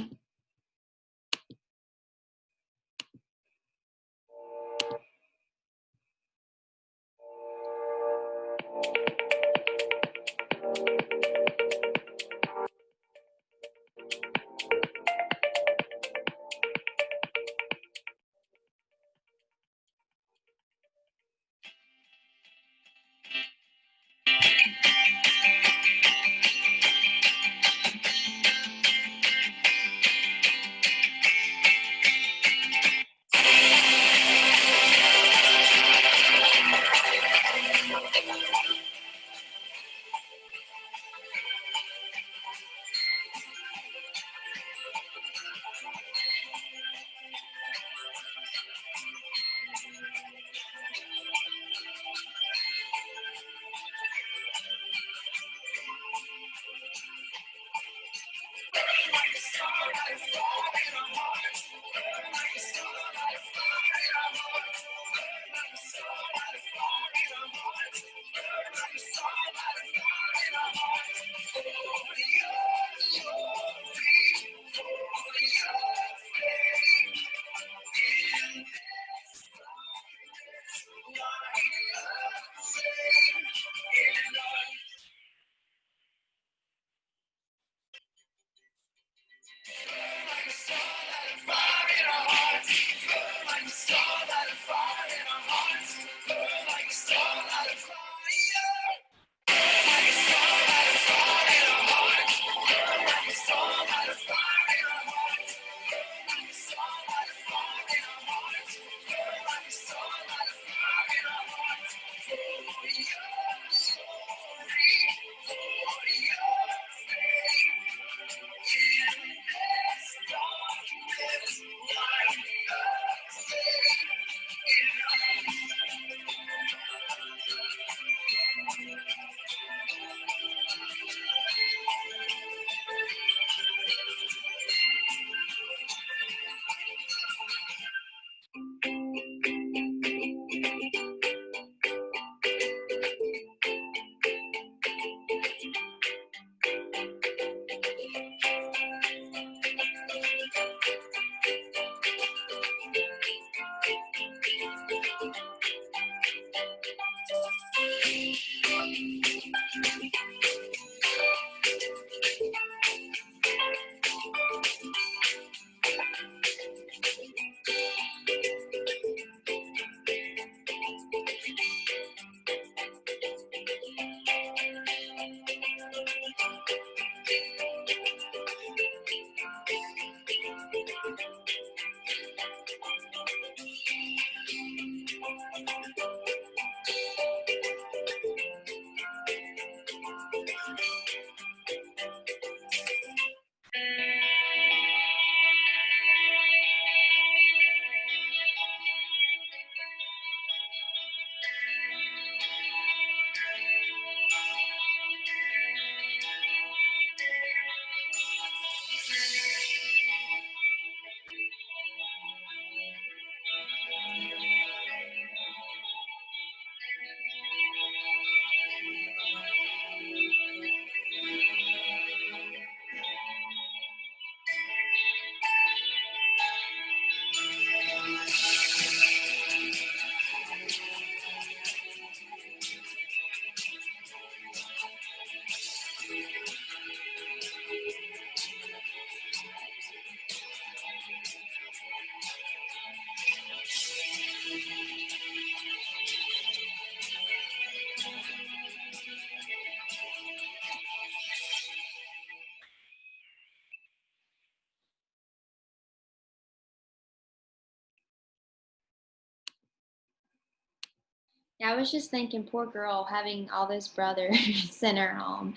I was just thinking, poor girl, having all those brothers in her home.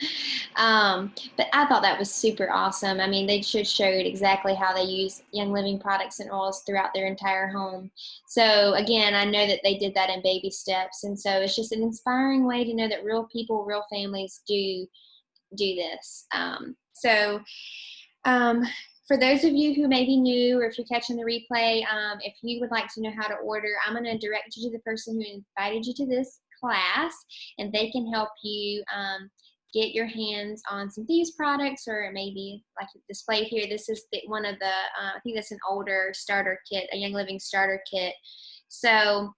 But I thought that was super awesome. I mean, they just showed exactly how they use Young Living products and oils throughout their entire home. So again, I know that they did that in baby steps, and so it's just an inspiring way to know that real people, real families do this. For those of you who may be new, or if you're catching the replay, if you would like to know how to order, I'm going to direct you to the person who invited you to this class, and they can help you get your hands on some Thieves products, or maybe like displayed here. This is one of the, I think that's an older starter kit, a Young Living starter kit. So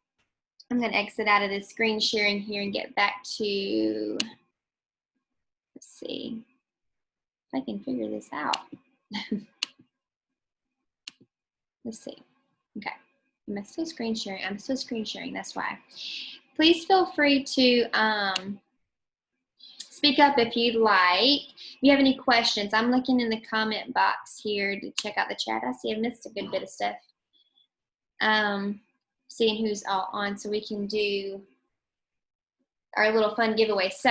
I'm going to exit out of this screen sharing here and get back to, let's see if I can figure this out. Let's see. Okay. Am I still screen sharing? I'm still screen sharing. That's why. Please feel free to speak up if you'd like. If you have any questions, I'm looking in the comment box here to check out the chat. I see I missed a good bit of stuff. Seeing who's all on so we can do our little fun giveaway. So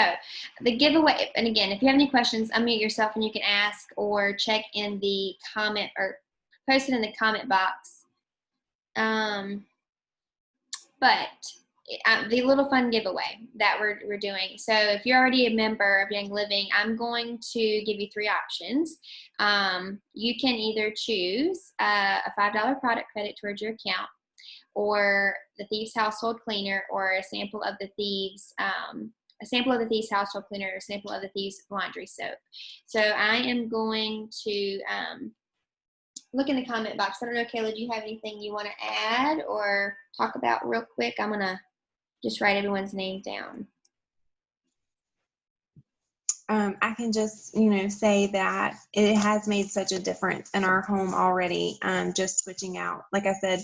the giveaway, and again, if you have any questions, unmute yourself and you can ask, or check in the comment, or post it in the comment box. The little fun giveaway that we're doing. So if you're already a member of Young Living, I'm going to give you 3 options. You can either choose a $5 product credit towards your account, or the Thieves household cleaner, or a sample of the Thieves household cleaner, or a sample of the Thieves laundry soap. So I am going to look in the comment box. I don't know, Kayla, do you have anything you want to add or talk about real quick? I'm going to just write everyone's name down. I can just, say that it has made such a difference in our home already. Just switching out, like I said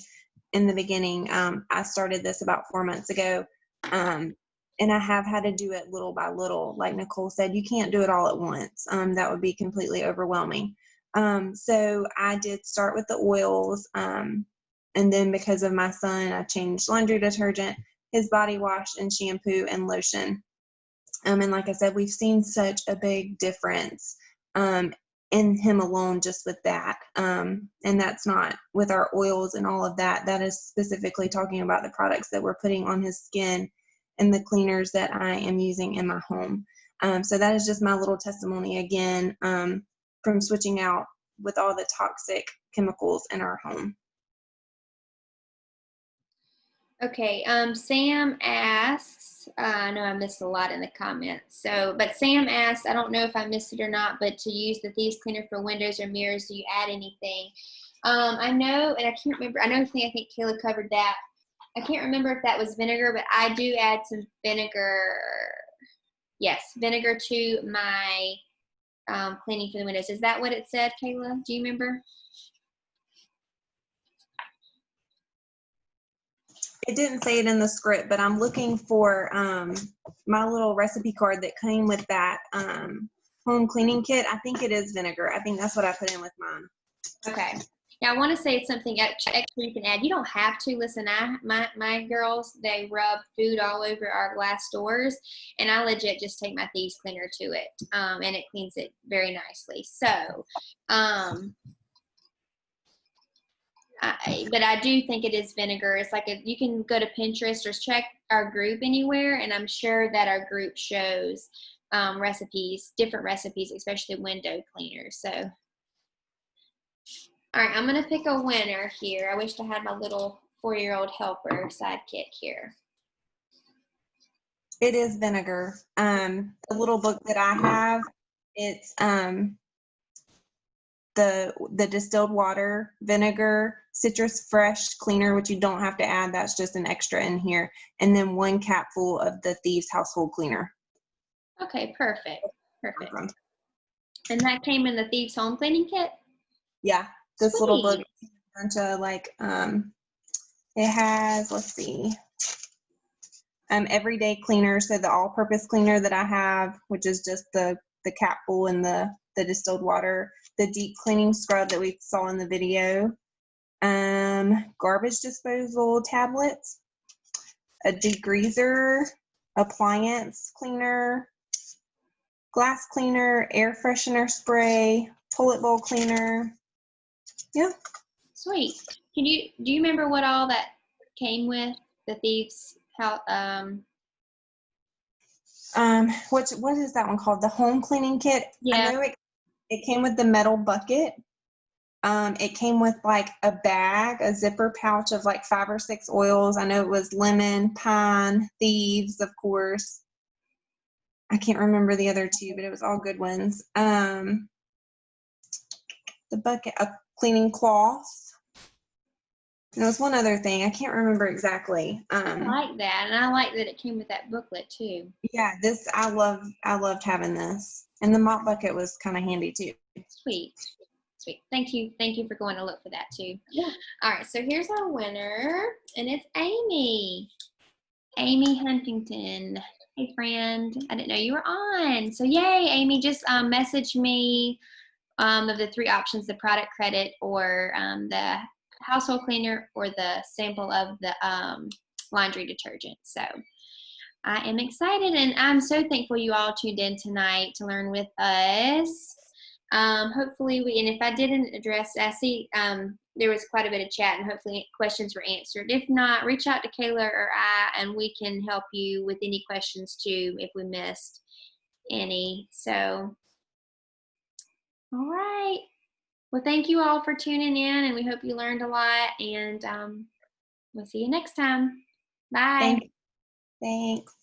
in the beginning, I started this about 4 months ago, and I have had to do it little by little. Like Nicole said, you can't do it all at once. That would be completely overwhelming. So I did start with the oils, and then because of my son, I changed laundry detergent, his body wash, and shampoo and lotion. And like I said, we've seen such a big difference in him alone just with that. And that's not with our oils and all of that. That is specifically talking about the products that we're putting on his skin and the cleaners that I am using in my home. So that is just my little testimony again, from switching out with all the toxic chemicals in our home. Okay, Sam asks, I know I missed a lot in the comments, but Sam asks, I don't know if I missed it or not, but to use the Thieves cleaner for windows or mirrors, do you add anything? I know, and I can't remember, I think Kayla covered that. I can't remember if that was vinegar, but I do add some vinegar. Yes, vinegar to my cleaning for the windows. Is that what it said, Kayla? Do you remember? It didn't say it in the script, but I'm looking for my little recipe card that came with that home cleaning kit. I think it is vinegar. I think that's what I put in with mine. Okay. Now I want to say it's something extra you can add. You don't have to. Listen, my girls, they rub food all over our glass doors, and I legit just take my Thieves cleaner to it, and it cleans it very nicely. So, but I do think it is vinegar. It's like you can go to Pinterest or check our group anywhere, and I'm sure that our group shows recipes, different recipes, especially window cleaners. So, all right, I'm gonna pick a winner here. I wish I had my little 4-year-old helper sidekick here. It is vinegar. The little book that I have, it's the distilled water, vinegar, citrus fresh cleaner, which you don't have to add. That's just an extra in here. And then 1 capful of the Thieves household cleaner. Okay, perfect. Perfect. And that came in the Thieves home cleaning kit? Yeah, this Sweet. little book, a bunch of it has, let's see, everyday cleaner. So the all-purpose cleaner that I have, which is just the capful and the distilled water, the deep cleaning scrub that we saw in the video, garbage disposal tablets, a degreaser, appliance cleaner, glass cleaner, air freshener spray, toilet bowl cleaner. Yeah. Sweet. Do you remember what all that came with the Thieves? What is that one called? The home cleaning kit. Yeah. I know it came with the metal bucket. It came with like a bag, a zipper pouch of like 5 or 6 oils. I know it was lemon, pine, Thieves, of course. I can't remember the other 2, but it was all good ones. The bucket, a cleaning cloth. And there was one other thing. I can't remember exactly. I like that, and I like that it came with that booklet too. Yeah, I loved having this. And the mop bucket was kind of handy too. Sweet. Thank you for going to look for that too. Yeah. All right, so here's our winner, and it's Amy Huntington. Hey friend, I didn't know you were on. So yay, Amy, just message me of the 3 options: the product credit, or the household cleaner, or the sample of the laundry detergent. So I am excited, and I'm so thankful you all tuned in tonight to learn with us. Hopefully and if I didn't address, I see there was quite a bit of chat, and hopefully questions were answered. If not, reach out to Kayla or I, and we can help you with any questions too if we missed any. So, all right. Well, thank you all for tuning in, and we hope you learned a lot, and we'll see you next time. Bye. Thanks.